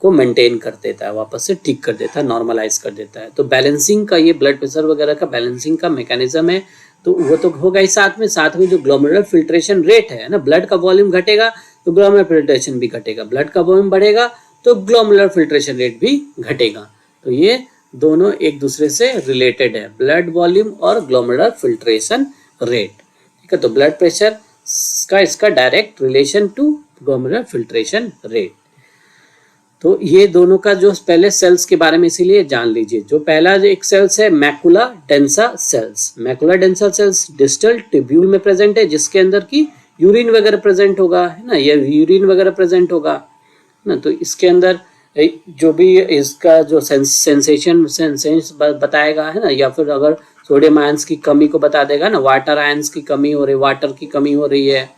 को मेंटेन कर देता है, वापस से ठीक कर देता है, नॉर्मलाइज कर देता है। तो बैलेंसिंग का ये ब्लड प्रेशर वगैरह का बैलेंसिंग का मैकेनिज्म है, तो वो तो होगा ही। साथ में जो ग्लोमेरुलर फिल्ट्रेशन रेट है ना, ब्लड का वॉल्यूम घटेगा तो ग्लोमेरुलर फिल्ट्रेशन भी घटेगा, ब्लड का वॉल्यूम बढ़ेगा तो ग्लोमेरुलर फिल्ट्रेशन रेट भी घटेगा। तो ये दोनों एक दूसरे से रिलेटेड है, ब्लड वॉल्यूम और ग्लोमेरुलर फिल्ट्रेशन रेट। ठीक है, तो ब्लड प्रेशर का इसका direct relation to glomerular filtration rate. तो ये दोनों का जो पहले सेल्स के बारे में इसीलिए जान लीजिए। जो पहला जो एक सेल्स है macula densa cells. Macula densa cells distal tubule में प्रेजेंट है, जिसके अंदर की यूरिन वगैरह प्रेजेंट होगा, है ना, ये यूरिन वगैरह प्रेजेंट होगा ना। तो इसके अंदर जो भी इसका जो सेंसेशन सेंस बताएगा, है ना, या फिर अगर सोडियम आयंस की कमी को बता देगा ना, वाटर आयंस की कमी हो रही, वाटर की कमी हो रही है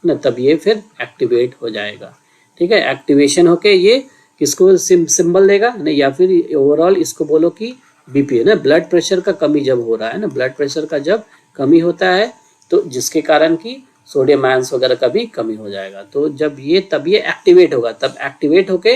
ना, तब ये फिर एक्टिवेट हो जाएगा। ठीक है, एक्टिवेशन होके ये किसको सिंबल देगा ना, या फिर ओवरऑल इसको बोलो कि बीपी है ना, ब्लड प्रेशर का कमी जब हो रहा है ना, ब्लड प्रेशर का जब कमी होता है तो जिसके कारण की सोडियम आयंस वगैरह का भी कमी हो जाएगा। तो जब ये तब ये एक्टिवेट होगा, तब एक्टिवेट होके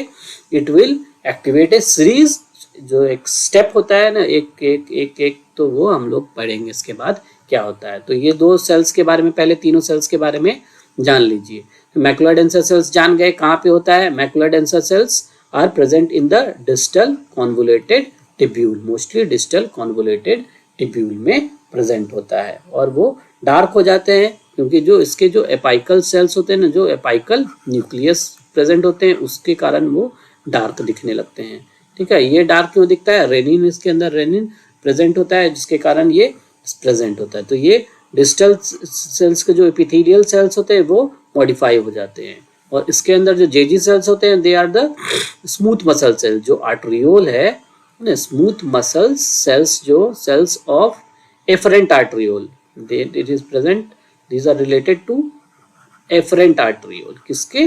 it will activate A series, जो एक स्टेप होता है ना, एक एक एक एक तो वो हम लोग पढ़ेंगे इसके बाद क्या होता है। तो ये दो सेल्स के बारे में, पहले तीनों सेल्स के बारे में जान लीजिए। मैकुला डेंसा सेल्स जान गए कहाँ पे होता है। Macula densa cells are present in the distal convoluted tubule, mostly distal convoluted tubule में प्रेजेंट होता है, और वो डार्क हो जाते हैं क्योंकि जो इसके जो एपाइकल सेल्स होते हैं ना, जो एपाइकल न्यूक्लियस प्रेजेंट होते हैं, उसके कारण वो डार्क दिखने लगते हैं। ठीक है, ये डार्क क्यों दिखता है, रेनिन इसके अंदर रेनिन प्रेजेंट होता है, जिसके कारण ये प्रेजेंट होता है। तो ये डिस्टल सेल्स के जो एपिथेलियल सेल्स होते हैं वो मॉडिफाई हो जाते हैं, और इसके अंदर जो जेजी सेल्स होते हैं they are the smooth muscle cell. जो आर्टरियोल है ना, स्मूथ मसल सेल्स, जो cells of efferent arteriole, it is present, these are related to efferent arteriole। किसके,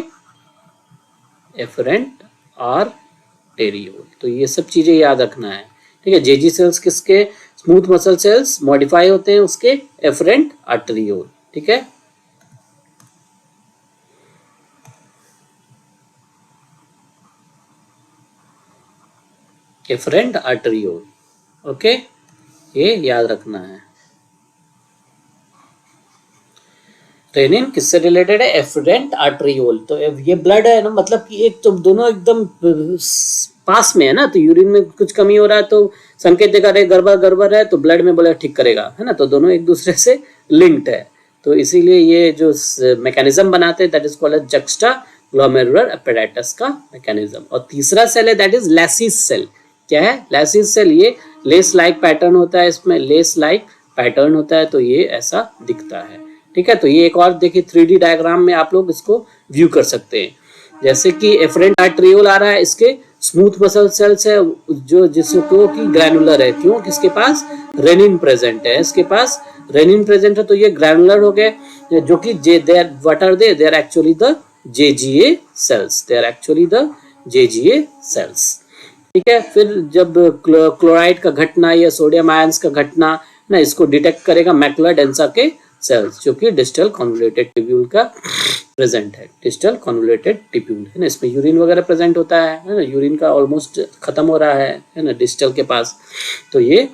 efferent arteriole। तो ये सब चीजें याद रखना है। ठीक है, जेजी सेल्स किसके, स्मूथ मसल सेल्स मॉडिफाई होते हैं उसके efferent arteriole। ठीक है, efferent arteriole। ओके, ये याद रखना है। रेनिन किससे रिलेटेड है, एफरेंट आर्टरियोल। तो ये ब्लड है ना, मतलब कि एक तो दोनों एकदम पास में है ना, तो यूरिन में कुछ कमी हो रहा है तो संकेत देगा रे गड़बड़ है, तो ब्लड में बोले ठीक करेगा, है ना, तो दोनों एक दूसरे से लिंक्ड है। तो इसीलिए ये जो मैकेनिज्म बनाते हैं that is called as juxtaglomerular apparatus का मैकेनिज्म। और तीसरा सेल है दैट इज लैसिस सेल। क्या है, लैसिस सेल, ये लेस लाइक पैटर्न होता है, इसमें लेस लाइक पैटर्न होता है, तो ये ऐसा दिखता है। ठीक है, तो ये एक और देखिए 3D डायग्राम में आप लोग इसको व्यू कर सकते हैं। जैसे कि एफरेंट आर्टरियोल आ रहा है, इसके स्मूथ मसल सेल्स है जो जिसको कि ग्रैनुलर है, क्यों, किसके पास रेनिन प्रेजेंट है, इसके पास रेनिन प्रेजेंट है, तो ये ग्रैनुलर हो गए, जो कि what are they are actually the JGA cells, they are actually the JGA cells. ठीक है, फिर जब क्लोराइड का घटना या सोडियम आयंस का घटना ना, इसको डिटेक्ट करेगा मैकुला डेंसा के सेल्स जो कि डिस्टल कॉन्वोल्यूटेड ट्यूब्यूल का प्रेजेंट है। डिस्टल कॉन्वोल्यूटेड ट्यूब्यूल है ना, इसमें यूरिन वगैरह प्रेजेंट होता है ना, यूरिन का ऑलमोस्ट खत्म हो रहा है ना, डिस्टल के पास, तो ये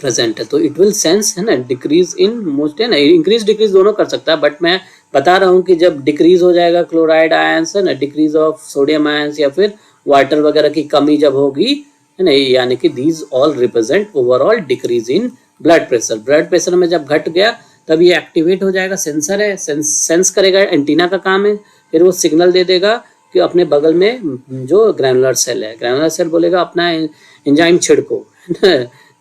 प्रेजेंट है। तो इट विल सेंस है ना डिक्रीज इन मोस्ट, है ना, इंक्रीज डिक्रीज दोनों कर सकता है, बट मैं बता रहा हूँ कि जब डिक्रीज हो जाएगा क्लोराइड आयंस है ना, डिक्रीज ऑफ सोडियम आयंस या फिर वाटर वगैरह की कमी जब होगी है ना, यानी कि these all represent overall decrease in blood pressure. Blood pressure में जब घट गया तब ये एक्टिवेट हो जाएगा, सेंसर है, सेंस करेगा, एंटीना का काम है, फिर वो सिग्नल दे देगा कि अपने बगल में जो ग्रैनुलर सेल है, ग्रैनुलर सेल बोलेगा अपना एंजाइम छिड़को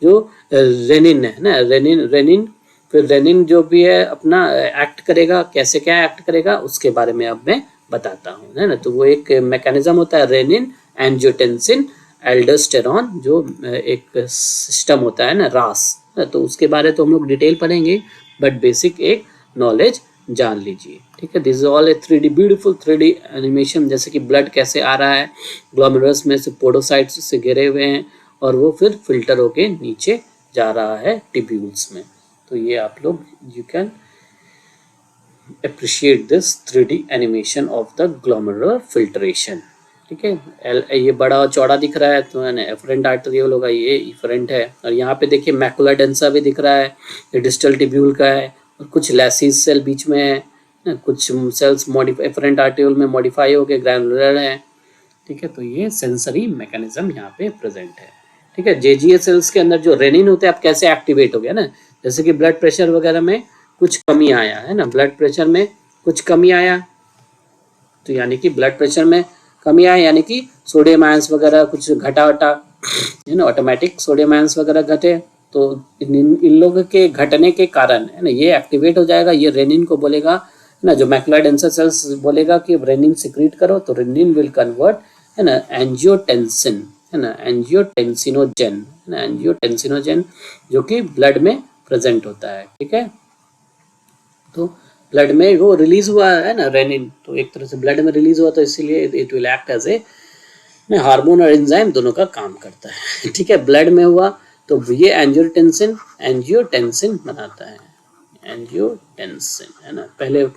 जो रेनिन है ना, रेनिन फिर रेनिन जो भी है अपना एक्ट करेगा, कैसे क्या एक्ट करेगा उसके बारे में अब मैं बताता हूँ है ना। तो वो एक मैकेनिज्म होता है रेनिन एंजियोटेंसिन एल्डोस्टेरॉन जो एक सिस्टम होता है ना रास, तो उसके बारे तो हम लोग डिटेल पढ़ेंगे, बट बेसिक एक नॉलेज जान लीजिए, ठीक है। This is all A 3D beautiful 3D animation, जैसे कि ब्लड कैसे आ रहा है ग्लोमेरुलस में से, पोडोसाइट्स से घिरे हुए हैं और वो फिर फिल्टर होके नीचे जा रहा है ट्यूब्यूल्स में। तो ये आप लोग you can appreciate this 3D animation of the glomerular filtration, ठीक है। ये बड़ा चौड़ा दिख रहा है तो एफरेंट आर्टरियोल होगा, ये इफरेंट है, और यहाँ पे देखिए मैकुला डेंसा भी दिख रहा है, ये डिस्टल ट्यूब्यूल का है, और कुछ लैसिस सेल बीच में है ना, कुछ सेल्स मॉडिफाई एफरेंट आर्टरियोल में मॉडिफाई हो गए ग्रैनुलर है, ठीक है। तो ये सेंसरी मैकेनिज्म यहाँ पे प्रेजेंट है, ठीक है। जेजीए सेल्स के अंदर जो रेनिन होते हैं अब कैसे एक्टिवेट हो गया ना, जैसे कि ब्लड प्रेशर वगैरह में कुछ कमी आया है ना, ब्लड प्रेशर में कुछ कमी आया, तो यानी कि ब्लड प्रेशर में कमी आया यानी कि सोडियम आयंस वगैरह कुछ घटा है ना, ऑटोमेटिक सोडियम आयंस वगैरह घटे, तो इन लोगों के घटने के कारण है ना ये एक्टिवेट हो जाएगा, ये रेनिन को बोलेगा ना, जो मैकुला डेंसा सेल्स बोलेगा कि रेनिन सिक्रीट करो, तो रेनिन विल कन्वर्ट है ना एंजियोटेंसिन है ना, एंजियोटेंसिनोजेन है ना, एंजियोटेंसिनोजेन जो कि ब्लड में प्रेजेंट होता है, ठीक है। तो ब्लड में वो रिलीज हुआ है ना रेनिन, तो एक तरह से ब्लड में रिलीज हुआ, तो इसीलिए it will act as a hormone और एंजाइम दोनों का काम करता है, ठीक है। ब्लड में हुआ तो ये एंजियोटेंसिन बनाता है, एंजियोटेंसिन है ना, पहले है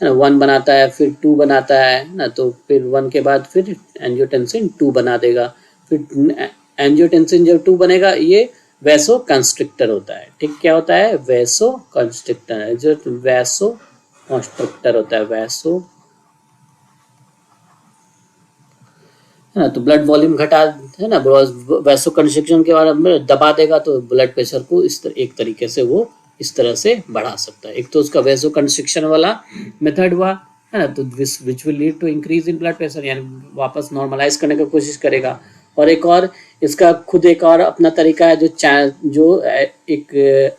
ना 1 बनाता है, फिर 2 बनाता है ना, तो फिर 1 के बाद फिर एंजियोटेंसिन 2 बना देगा, फिर एंजियोटेंसिन जब 2 बनेगा ये वैसो कंस्ट्रिक्टर होता है, ठीक, क्या होता है वैसो कंस्ट्रिक्टर है, जो वैसो कंस्ट्रिक्टर होता है, वैसो है ना, तो ब्लड वॉल्यूम घटा है ना, वैसो कंस्ट्रिक्शन के बाद में दबा देगा तो ब्लड प्रेशर को एक तरीके से वो इस तरह से बढ़ा सकता है। एक तो उसका वैसो कंस्ट्रिक्शन वाला मेथड हुआ है ना, तो which will lead to increase in blood pressure, यानी वापस नॉर्मलाइज करने की कोशिश करेगा। और एक और इसका खुद एक और अपना तरीका है जो एक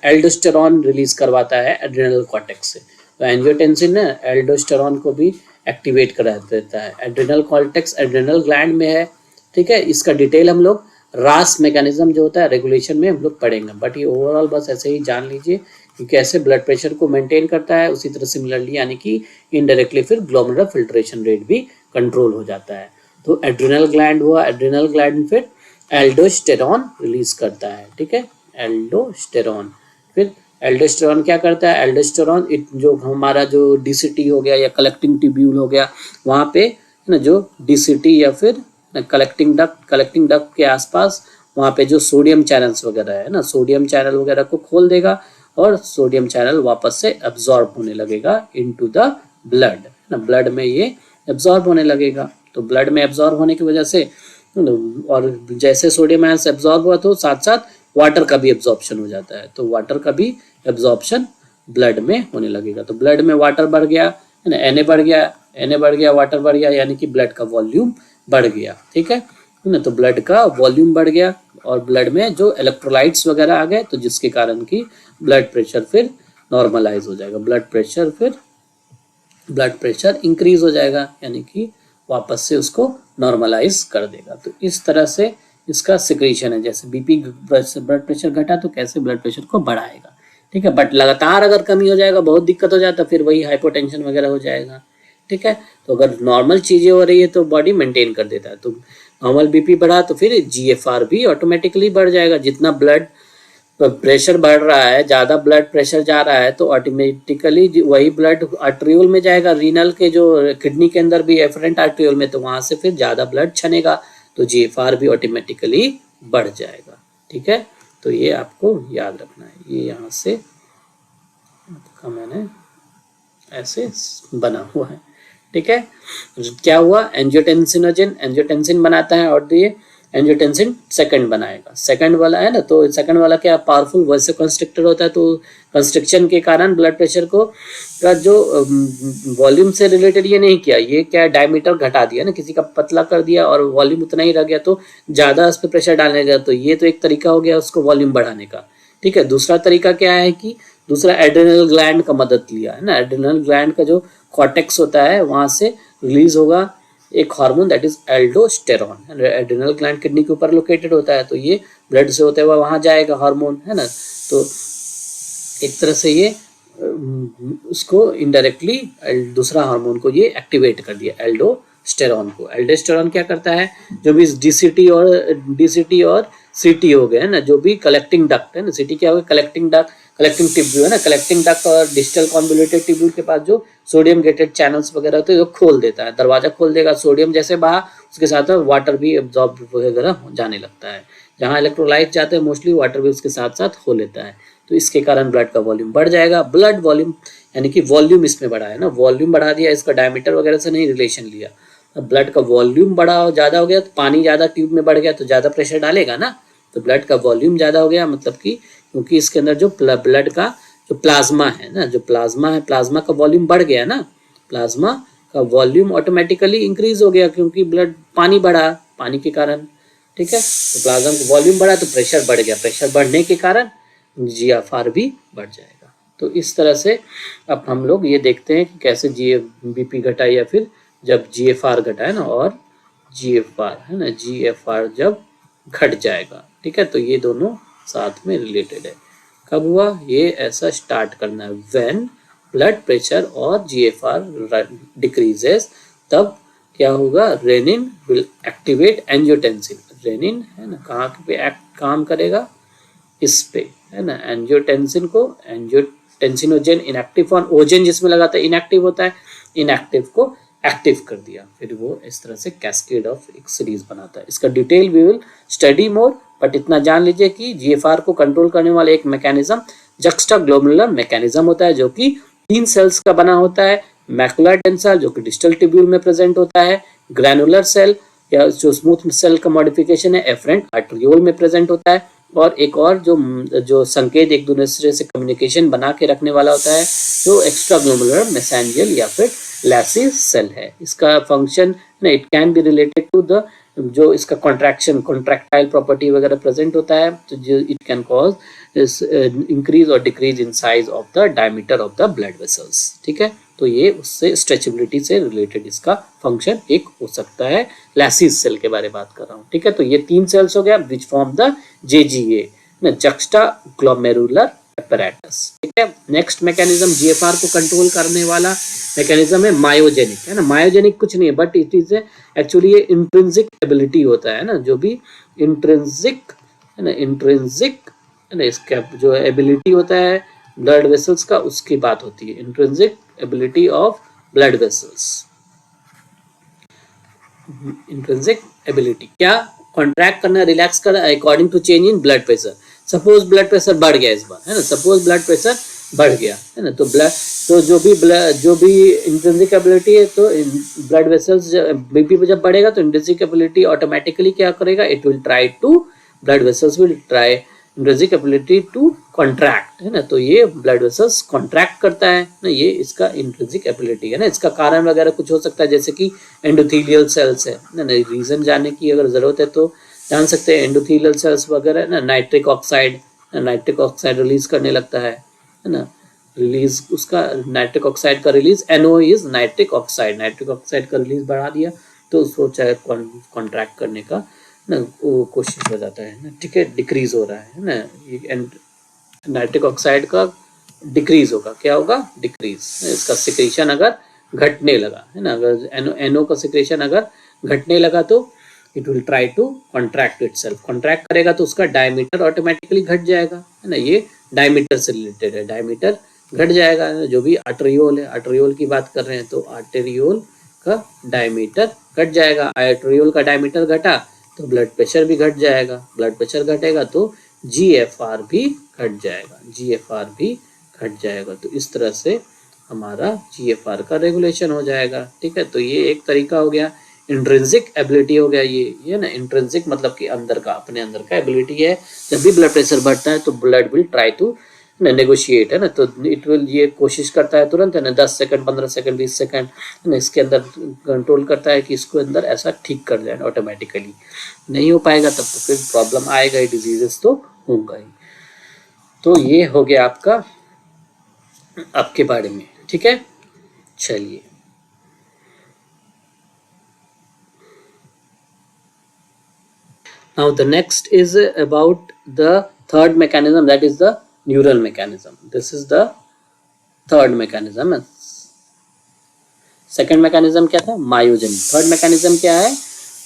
एल्डोस्टेरॉन रिलीज करवाता है एड्रेनल कॉर्टेक्स से, तो एंजियोटेंसिन ना एल्डोस्टेरॉन को भी एक्टिवेट करा देता है। एड्रेनल कॉर्टेक्स एड्रेनल ग्लैंड में है, ठीक है। इसका डिटेल हम लोग रास मैकेनिज्म जो होता है रेगुलेशन में हम लोग पढ़ेंगे, बट ये ओवरऑल बस ऐसे ही जान लीजिए कि कैसे ब्लड प्रेशर को मेंटेन करता है, उसी तरह सिमिलरली यानी कि इनडायरेक्टली फिर ग्लोमेरुलर फिल्ट्रेशन रेट भी कंट्रोल हो जाता है। तो एड्रेनल ग्लैंड हुआ, एड्रेनल ग्लैंड फिर एल्डोस्टेरॉन रिलीज करता है, ठीक है, एल्डोस्टेरॉन। फिर एल्डोस्टेरॉन क्या करता है, एल्डोस्टेरॉन जो हमारा जो डीसीटी हो गया या कलेक्टिंग ट्यूब्यूल हो गया, वहाँ पे ना जो डीसीटी या फिर कलेक्टिंग डक्ट के आसपास वहाँ पे जो सोडियम चैनल्स वगैरह है ना, सोडियम चैनल वगैरह को खोल देगा और सोडियम चैनल वापस से एब्जॉर्ब होने लगेगा इनटू द ब्लड ना, ब्लड में ये एब्जॉर्ब होने लगेगा। तो ब्लड में एब्जॉर्ब होने की वजह से और जैसे सोडियम आयंस एब्जॉर्ब हुआ तो साथ साथ वाटर का भी एब्जॉर्प्शन हो जाता है, तो वाटर का भी एब्जॉर्प्शन ब्लड में होने लगेगा। तो ब्लड में वाटर बढ़ गया है ना, Na बढ़ गया, वाटर बढ़ गया, यानी कि ब्लड का वॉल्यूम बढ़ गया, ठीक है ना। तो ब्लड का वॉल्यूम बढ़ गया और ब्लड में जो इलेक्ट्रोलाइट्स वगैरह आ गए, तो जिसके कारण की ब्लड प्रेशर फिर नॉर्मलाइज हो जाएगा, ब्लड प्रेशर इंक्रीज हो जाएगा, यानी कि वापस से उसको नॉर्मलाइज कर देगा। तो इस तरह से इसका सिक्रीशन है, जैसे बीपी ब्लड प्रेशर घटा तो कैसे ब्लड प्रेशर को बढ़ाएगा, ठीक है। बट लगातार अगर कमी हो जाएगा, बहुत दिक्कत हो जाता, फिर वही हाइपोटेंशन वगैरह हो जाएगा, ठीक है। तो अगर नॉर्मल चीजें हो रही है तो बॉडी मेंटेन कर देता है, तो नॉर्मल बीपी बढ़ा तो फिर जीएफआर भी ऑटोमेटिकली बढ़ जाएगा, जितना ब्लड प्रेशर बढ़ रहा है, ज्यादा ब्लड प्रेशर जा रहा है तो ऑटोमेटिकली वही ब्लड आर्ट्रियोल में जाएगा, रीनल के जो किडनी के अंदर भी एफरेंट आर्ट्रियोल में, तो वहां से फिर ज्यादा ब्लड छनेगा तो जीएफआर भी ऑटोमेटिकली बढ़ जाएगा। ठीक है, तो ये आपको याद रखना है। ये यहाँ से आपका मैंने ऐसे बना हुआ है। ठीक है, क्या हुआ, एंजियोटेंसिनोजन एंजियोटेंसिन बनाता है और ये एंजियोटेंसिन सेकंड बनाएगा। सेकंड वाला है ना, तो सेकंड वाला क्या पावरफुल वैसे कंस्ट्रिक्टर होता है, तो कंस्ट्रिक्शन के कारण ब्लड प्रेशर को का जो वॉल्यूम से रिलेटेड ये नहीं किया, ये क्या डायमीटर घटा दिया ना, किसी का पतला कर दिया और वॉल्यूम उतना ही रह गया तो ज्यादा उस पर प्रेशर डालने गया, तो ये तो एक तरीका हो गया उसको वॉल्यूम बढ़ाने का। ठीक है, दूसरा तरीका क्या है कि दूसरा एड्रेनल ग्लैंड का मदद लिया है ना, एड्रेनल ग्लैंड का जो कॉर्टेक्स होता है वहां से रिलीज होगा एक hormone that is aldosterone. Adrenal gland kidney के ऊपर लोकेटेड होता है, तो ये ब्लड से होते हुए वहां जाएगा हार्मोन, है ना। तो एक तरह से ये उसको इनडायरेक्टली दूसरा हार्मोन को ये एक्टिवेट कर दिया, एल्डोस्टेरॉन को। एल्डोस्टेरॉन क्या करता है, जो भी डीसीटी और सीटी हो गए है ना, जो भी कलेक्टिंग डक्ट है ना, सीटी क्या हो गया कलेक्टिंग डक्ट, कलेक्टिंग ट्यूब्यूल है ना, कलेक्टिंग डक्ट और डिजिटल कॉन्वोल्यूटेड ट्यूब्यूल के पास जो सोडियम गेटेड चैनल्स वगैरह होते हैं वो खोल देता है, दरवाजा खोल देगा, सोडियम जैसे बहा उसके साथ वाटर भी एब्जॉर्ब वगैरह जाने लगता है, जहाँ इलेक्ट्रोलाइट जाते हैं मोस्टली वाटर भी उसके साथ साथ हो लेता है, तो इसके कारण ब्लड का वॉल्यूम बढ़ जाएगा। ब्लड वॉल्यूम यानी कि वॉल्यूम इसमें बढ़ा है ना, वॉल्यूम बढ़ा दिया, इसका डायमीटर वगैरह से नहीं रिलेशन लिया, ब्लड का वॉल्यूम बढ़ा ज्यादा हो गया तो पानी ज्यादा ट्यूब में बढ़ गया तो ज्यादा प्रेशर डालेगा ना, तो ब्लड का वॉल्यूम ज्यादा हो गया, मतलब कि क्योंकि इसके अंदर जो ब्लड का जो प्लाज्मा है ना, जो प्लाज्मा है, प्लाज्मा का वॉल्यूम बढ़ गया ना, प्लाज्मा का वॉल्यूम ऑटोमेटिकली इंक्रीज हो गया क्योंकि ब्लड पानी बढ़ा, पानी के कारण। ठीक है, तो प्लाज्मा का वॉल्यूम बढ़ा तो प्रेशर बढ़ गया, प्रेशर बढ़ने के कारण जीएफआर भी बढ़ जाएगा। तो इस तरह से अब हम लोग ये देखते हैं कि कैसे बीपी घटा या फिर जब जीएफआर घटा है ना, और जीएफआर है ना, जीएफआर जब घट जाएगा। ठीक है, तो ये दोनों साथ में रिलेटेड है। कब हुआ ये ऐसा स्टार्ट करना है, व्हेन ब्लड प्रेशर और जीएफआर डिक्रीजेस, तब क्या होगा, renin will activate angiotensin. Renin है ना कहाँ पे काम करेगा, इस पे है ना, एंजियोटेंसिन को, एंजियोटेंसिनोजन इनएक्टिव फॉर्म, ओजन जिसमें लगाता है इनएक्टिव होता है, इनएक्टिव को एक्टिव कर दिया, फिर वो इस तरह से कैस्केड ऑफ एक सीरीज बनाता है। इसका detail we will study more, but इतना जान लीजिए कि जीएफआर को कंट्रोल करने वाला एक मैकेनिज्म जक्स्टाग्लोमेरुलर मैकेनिज्म होता है, जो कि 3 सेल्स का बना होता है। मैकुलर डेंसा जो कि डिस्टल ट्यूब्यूल में प्रेजेंट होता है, ग्रैनुलर सेल या जो स्मूथ सेल का मॉडिफिकेशन है एफरेंट आर्ट्रियोल में प्रेजेंट होता है, और एक और जो संकेत एक दूसरे से कम्युनिकेशन बना के रखने वाला होता है जो एक्स्ट्राग्लोमेरुलर मेसेंजियल या फिर लैसी सेल है। इसका function it can be related to the जो इसका कॉन्ट्रैक्शन कॉन्ट्रैक्टाइल प्रॉपर्टी वगैरह प्रेजेंट होता है, तो इट कैन कॉज इंक्रीज और decrease in size of the diameter of the blood vessels. ठीक है, तो ये उससे स्ट्रेचेबिलिटी से रिलेटेड इसका फंक्शन एक हो सकता है। लैसिस सेल के बारे में बात कर रहा हूँ। ठीक है, तो ये 3 सेल्स हो गया which form the JGA juxtaglomerular apparatus। ठीक है, नेक्स्ट मैकेनिज्म जीएफआर को कंट्रोल करने वाला मैकेनिज्म है मायोजेनिक, है ना। मायोजेनिक कुछ नहीं है बट इट इज एक्चुअली ये इंट्रिंसिक एबिलिटी होता है ना, जो भी इंट्रिंसिक है ना, इंट्रिंसिक है ना, इसका जो एबिलिटी होता है ब्लड वेसल्स का, उसकी बात होती है, intrinsic ability of blood vessels. Intrinsic ability क्या, कॉन्ट्रैक्ट करना, रिलैक्स करना according to change in blood pressure. Suppose blood pressure बढ़ गया इस बार, है ना, सपोज ब्लड प्रेशर बढ़ गया, है ना, तो जो भी इंट्रिंसिक एबिलिटी है, तो ब्लड वेसल्स बीपी जब बढ़ेगा तो इंट्रिंसिक एबिलिटी ऑटोमेटिकली क्या करेगा, it will try to, blood vessels will try intrinsic ability to contract, है ना, तो ये ब्लड वेसल्स कॉन्ट्रैक्ट करता है ना, ये इसका इंट्रिंसिक एबिलिटी है ना। इसका कारण वगैरह कुछ हो सकता है जैसे कि एंडोथेलियल सेल्स है ना, रीजन जानने की अगर जरूरत है तो जान सकते हैं। एंडोथेलियल सेल्स वगैरह ना, नाइट्रिक ऑक्साइड रिलीज करने लगता है ना, रिलीज उसका नाइट्रिक ऑक्साइड का release, NO is nitric oxide का रिलीज बढ़ा दिया तो उसको चाहे कॉन्ट्रैक्ट करने का ना वो कोशिश हो जाता है ना। ठीक है, डिक्रीज हो रहा है ना, नाइट्रिक ऑक्साइड का डिक्रीज होगा, क्या होगा, डिक्रीज। इसका सिक्रेशन अगर घटने लगा है ना, अगर NO का सिक्रेशन अगर घटने लगा तो it will try to contract itself, contract करेगा तो उसका डायमीटर ऑटोमेटिकली घट जाएगा, है ना, ये डायमीटर से रिलेटेड है, डायमीटर घट जाएगा, जो भी आर्टेरियोल है, आर्टेरियोल की बात कर रहे हैं तो आर्टेरियोल का डायमीटर घट जाएगा, आर्टेरियोल का डायमीटर घटा तो ब्लड प्रेशर भी घट जाएगा, ब्लड प्रेशर घटेगा तो GFR भी घट जाएगा, GFR भी घट जाएगा। तो इस तरह से हमारा GFR का रेगुलेशन हो जाएगा। ठीक है, तो ये एक तरीका हो गया। इंट्रिंसिक एबिलिटी हो गया ये ना, इंट्रिंसिक मतलब कि अंदर का, अपने अंदर का एबिलिटी है। जब भी ब्लड प्रेशर बढ़ता है तो blood will try to negotiate, है ना, तो इट विल, ये कोशिश करता है तुरंत, है ना, 10 सेकंड 15 सेकंड 20 सेकंड, है ना, इसके अंदर कंट्रोल करता है कि इसको अंदर ऐसा ठीक कर जाए ऑटोमेटिकली। नहीं हो पाएगा तब तो फिर प्रॉब्लम आएगा ही, डिजीजेस तो होगा ही। तो ये हो गया आपका आपके बारे में। ठीक है, चलिए now the next is about the third mechanism, that is the neural mechanism. This is the third mechanism. Second mechanism क्या था, मायोजेनिक। थर्ड मैकेनिज्म क्या है,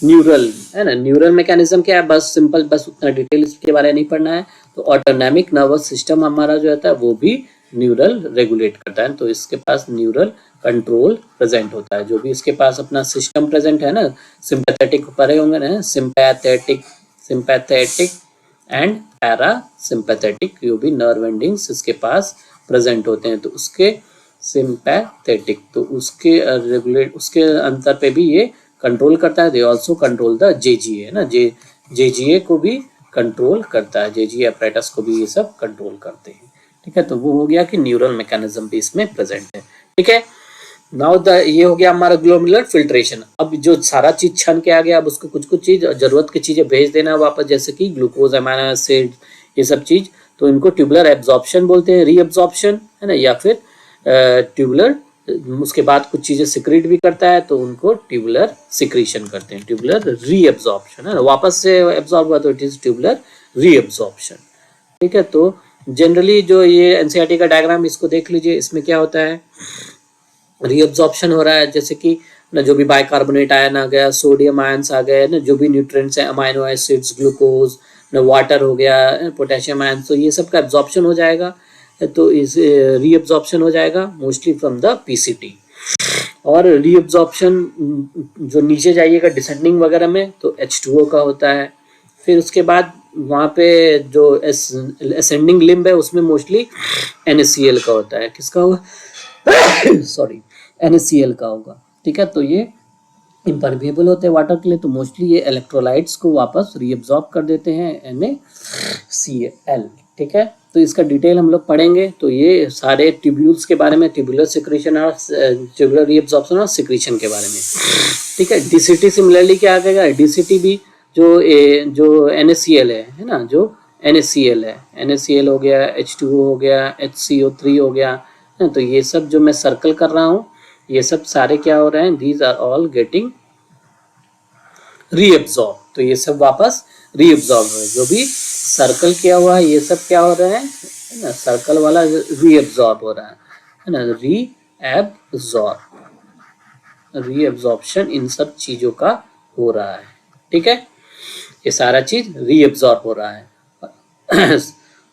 न्यूरल, है ना। न्यूरल मैकेनिज्म क्या है, बस सिंपल, बस उतना डिटेल इसके बारे में नहीं पढ़ना है। तो ऑटोनॉमिक नर्वस सिस्टम हमारा जो होता है वो भी न्यूरल रेगुलेट करता है, तो इसके पास न्यूरल कंट्रोल प्रेजेंट होता है। जो भी इसके पास अपना सिस्टम प्रेजेंट है ना, सिंपैथेटिक पढ़े होंगे ना, सिंपैथेटिक एंड पैरा सिंपैथेटिक, जो भी नर्व एंडिंग्स इसके पास प्रेजेंट होते हैं, तो उसके सिंपैथेटिक, तो उसके रेगुलेट, उसके अंतर पे भी ये कंट्रोल करता है। They also control the JGA, है ना, JGA को भी कंट्रोल करता है, JGA अपरेटस को भी ये सब कंट्रोल करते हैं। ठीक है, तो वो हो गया कि न्यूरल मैकेनिज्म भी इसमें प्रेजेंट है। ठीक है, नाउ ये हो गया हमारा ग्लोमेरुलर फिल्ट्रेशन। अब जो सारा चीज छन के आ गया, अब उसको कुछ कुछ चीज, जरूरत की चीजें भेज देना वापस, जैसे कि ग्लूकोज, अमाइनो एसिड, ये सब चीज, तो इनको ट्यूबुलर एब्जॉर्प्शन बोलते हैं, रीअब्जॉर्प्शन, है ना, या फिर ट्यूबुलर, उसके बाद कुछ चीजें सिक्रीट भी करता है तो उनको ट्यूबुलर सिक्रीशन करते हैं, ट्यूबुलर रीअब्जॉर्प्शन, है ना, वापस से एब्जॉर्ब हुआ तो इट इज ट्यूबुलर रीअब्जॉर्प्शन। ठीक है, तो जनरली जो ये एनसीईआरटी का डायग्राम, इसको देख लीजिए, इसमें क्या होता है, रीअब्जॉर्प्शन हो रहा है, जैसे कि ना जो भी बाइकार्बोनेट आयन आ गया, सोडियम आयंस आ गए ना, जो भी न्यूट्रिएंट्स हैं, अमाइनो एसिड्स, ग्लूकोज, ना वाटर हो गया, पोटेशियम आयंस, तो ये सब का एब्जॉर्प्शन हो जाएगा, तो इस रीअब्जॉर्प्शन हो जाएगा मोस्टली फ्रॉम द PCT। और रीअब्जॉर्प्शन जो नीचे जाइएगा डिसेंडिंग वगैरह में तो H2O का होता है। फिर उसके बाद वहाँ पे जो असेंडिंग लिम्ब है उसमें मोस्टली NaCl का होता है। किसका होगा सॉरी, NaCl का होगा। ठीक है, तो ये इम्परमेबल होते हैं वाटर के लिए, तो मोस्टली ये इलेक्ट्रोलाइट्स को वापस रीअब्जॉर्ब कर देते हैं NaCl। ठीक है, तो इसका डिटेल हम लोग पढ़ेंगे। तो ये सारे ट्यूब्यूल्स के बारे में, ट्यूबुलर सिक्रीशन और ट्यूबुलर रीअब्जॉर्प्शन और सिक्रीशन के बारे में। ठीक है, DCT सिमिलरली क्या आ गया, DCT भी जो NaCl है ना, जो NaCl है, NaCl हो गया, H2O हो गया, HCO3 हो गया, तो ये सब जो मैं सर्कल कर रहा हूँ, ये सब सारे क्या हो रहे हैं, these are all getting reabsorb, तो ये सब वापस रीअब्जॉर्ब हो रहे हैं। जो भी सर्कल किया हुआ है ये सब क्या हो रहा है ना, सर्कल वाला रीअब्जॉर्ब हो रहा है ना, रीअब्जॉर्प्शन इन सब चीजों का हो रहा है। ठीक है, ये सारा चीज रीअब्जॉर्ब हो रहा है।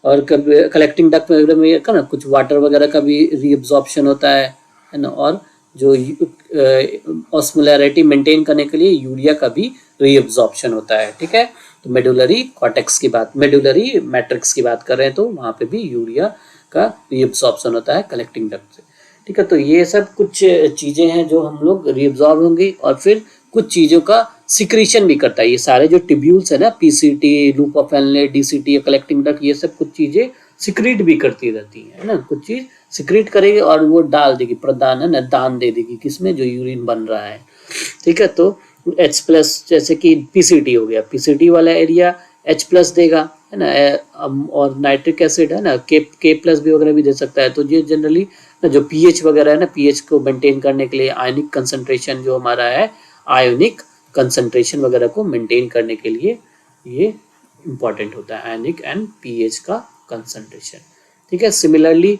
और कभी कलेक्टिंग डक्ट में ना कुछ वाटर वगैरह का भी रीअब्जॉर्प्शन होता है ना, और जो ऑस्मोलैरिटी मेंटेन करने के लिए यूरिया का भी रीअब्जॉर्प्शन होता है। ठीक है, तो मेडुलरी कॉर्टेक्स की बात, मेडुलरी मैट्रिक्स की बात कर रहे हैं तो वहाँ पे भी यूरिया का रीअब्जॉर्प्शन होता है कलेक्टिंग डक्ट से। ठीक है, तो ये सब कुछ चीजें हैं जो हम लोग रीअब्जॉर्ब होंगी, और फिर कुछ चीजों का सिक्रीशन भी करता है। ये सारे जो ट्यूब्यूल्स है ना, PCT, loop of Henle, DCT, collecting duct, ये सब कुछ चीजें सिक्रीट भी करती रहती है ना, कुछ चीज सिक्रीट करेगी और वो डाल देगी, प्रदान है ना, दान दे देगी किसमें, जो यूरिन बन रहा है। ठीक है, तो H+, जैसे कि PCT हो गया, PCT वाला एरिया H+ देगा, है ना, और नाइट्रिक एसिड है ना, K+ भी वगैरह भी दे सकता है। तो ये जनरली जो pH वगैरह है ना, pH को मेंटेन करने के लिए, आयनिक कंसंट्रेशन जो हमारा है, आयोनिक कंसंट्रेशन वगैरह को मेंटेन करने के लिए ये इंपॉर्टेंट होता है, आयनिक एंड pH का कंसंट्रेशन। ठीक है, सिमिलरली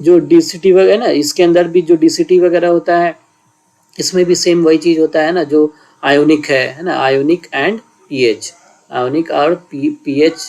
जो DCT वगैरह है ना, इसके अंदर भी जो DCT वगैरह होता है, इसमें भी सेम वही चीज होता है ना, जो आयोनिक है ना, आयोनिक एंड pH, आयोनिक और pH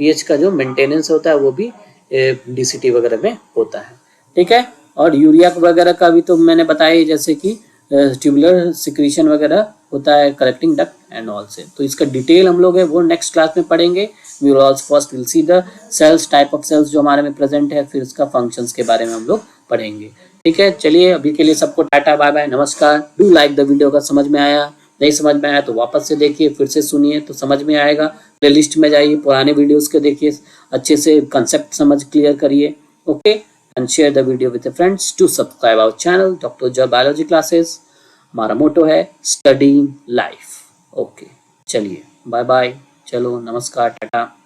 पीएच का जो मेंटेनेंस होता है वो भी डीसीटी वगैरह में होता है। ठीक है, और यूरिया वगैरह का भी तो मैंने बताया, जैसे कि ट्यूबुलर सिक्रीशन वगैरह होता है, कलेक्टिंग डक्ट एंड ऑल से। तो इसका डिटेल हम लोग है वो नेक्स्ट क्लास में पढ़ेंगे। We will also first will see the cells, type of cells जो हमारे में प्रेजेंट है, फिर इसका फंक्शंस के बारे में हम लोग पढ़ेंगे। ठीक है, चलिए अभी के लिए सबको टाटा बाय बाय, नमस्कार। Do like the video. का समझ में आया, नहीं समझ में आया तो वापस से देखिए, फिर से सुनिए तो समझ में आएगा। प्लेलिस्ट में जाइए, पुराने वीडियोस के देखिए, अच्छे से कंसेप्ट समझ क्लियर करिए। Okay, and share the video with friends. To subscribe our channel doctor Joy biology classes. हमारा मोटो है स्टडी लाइफ। ओके, चलिए बाय बाय, चलो नमस्कार, टाटा।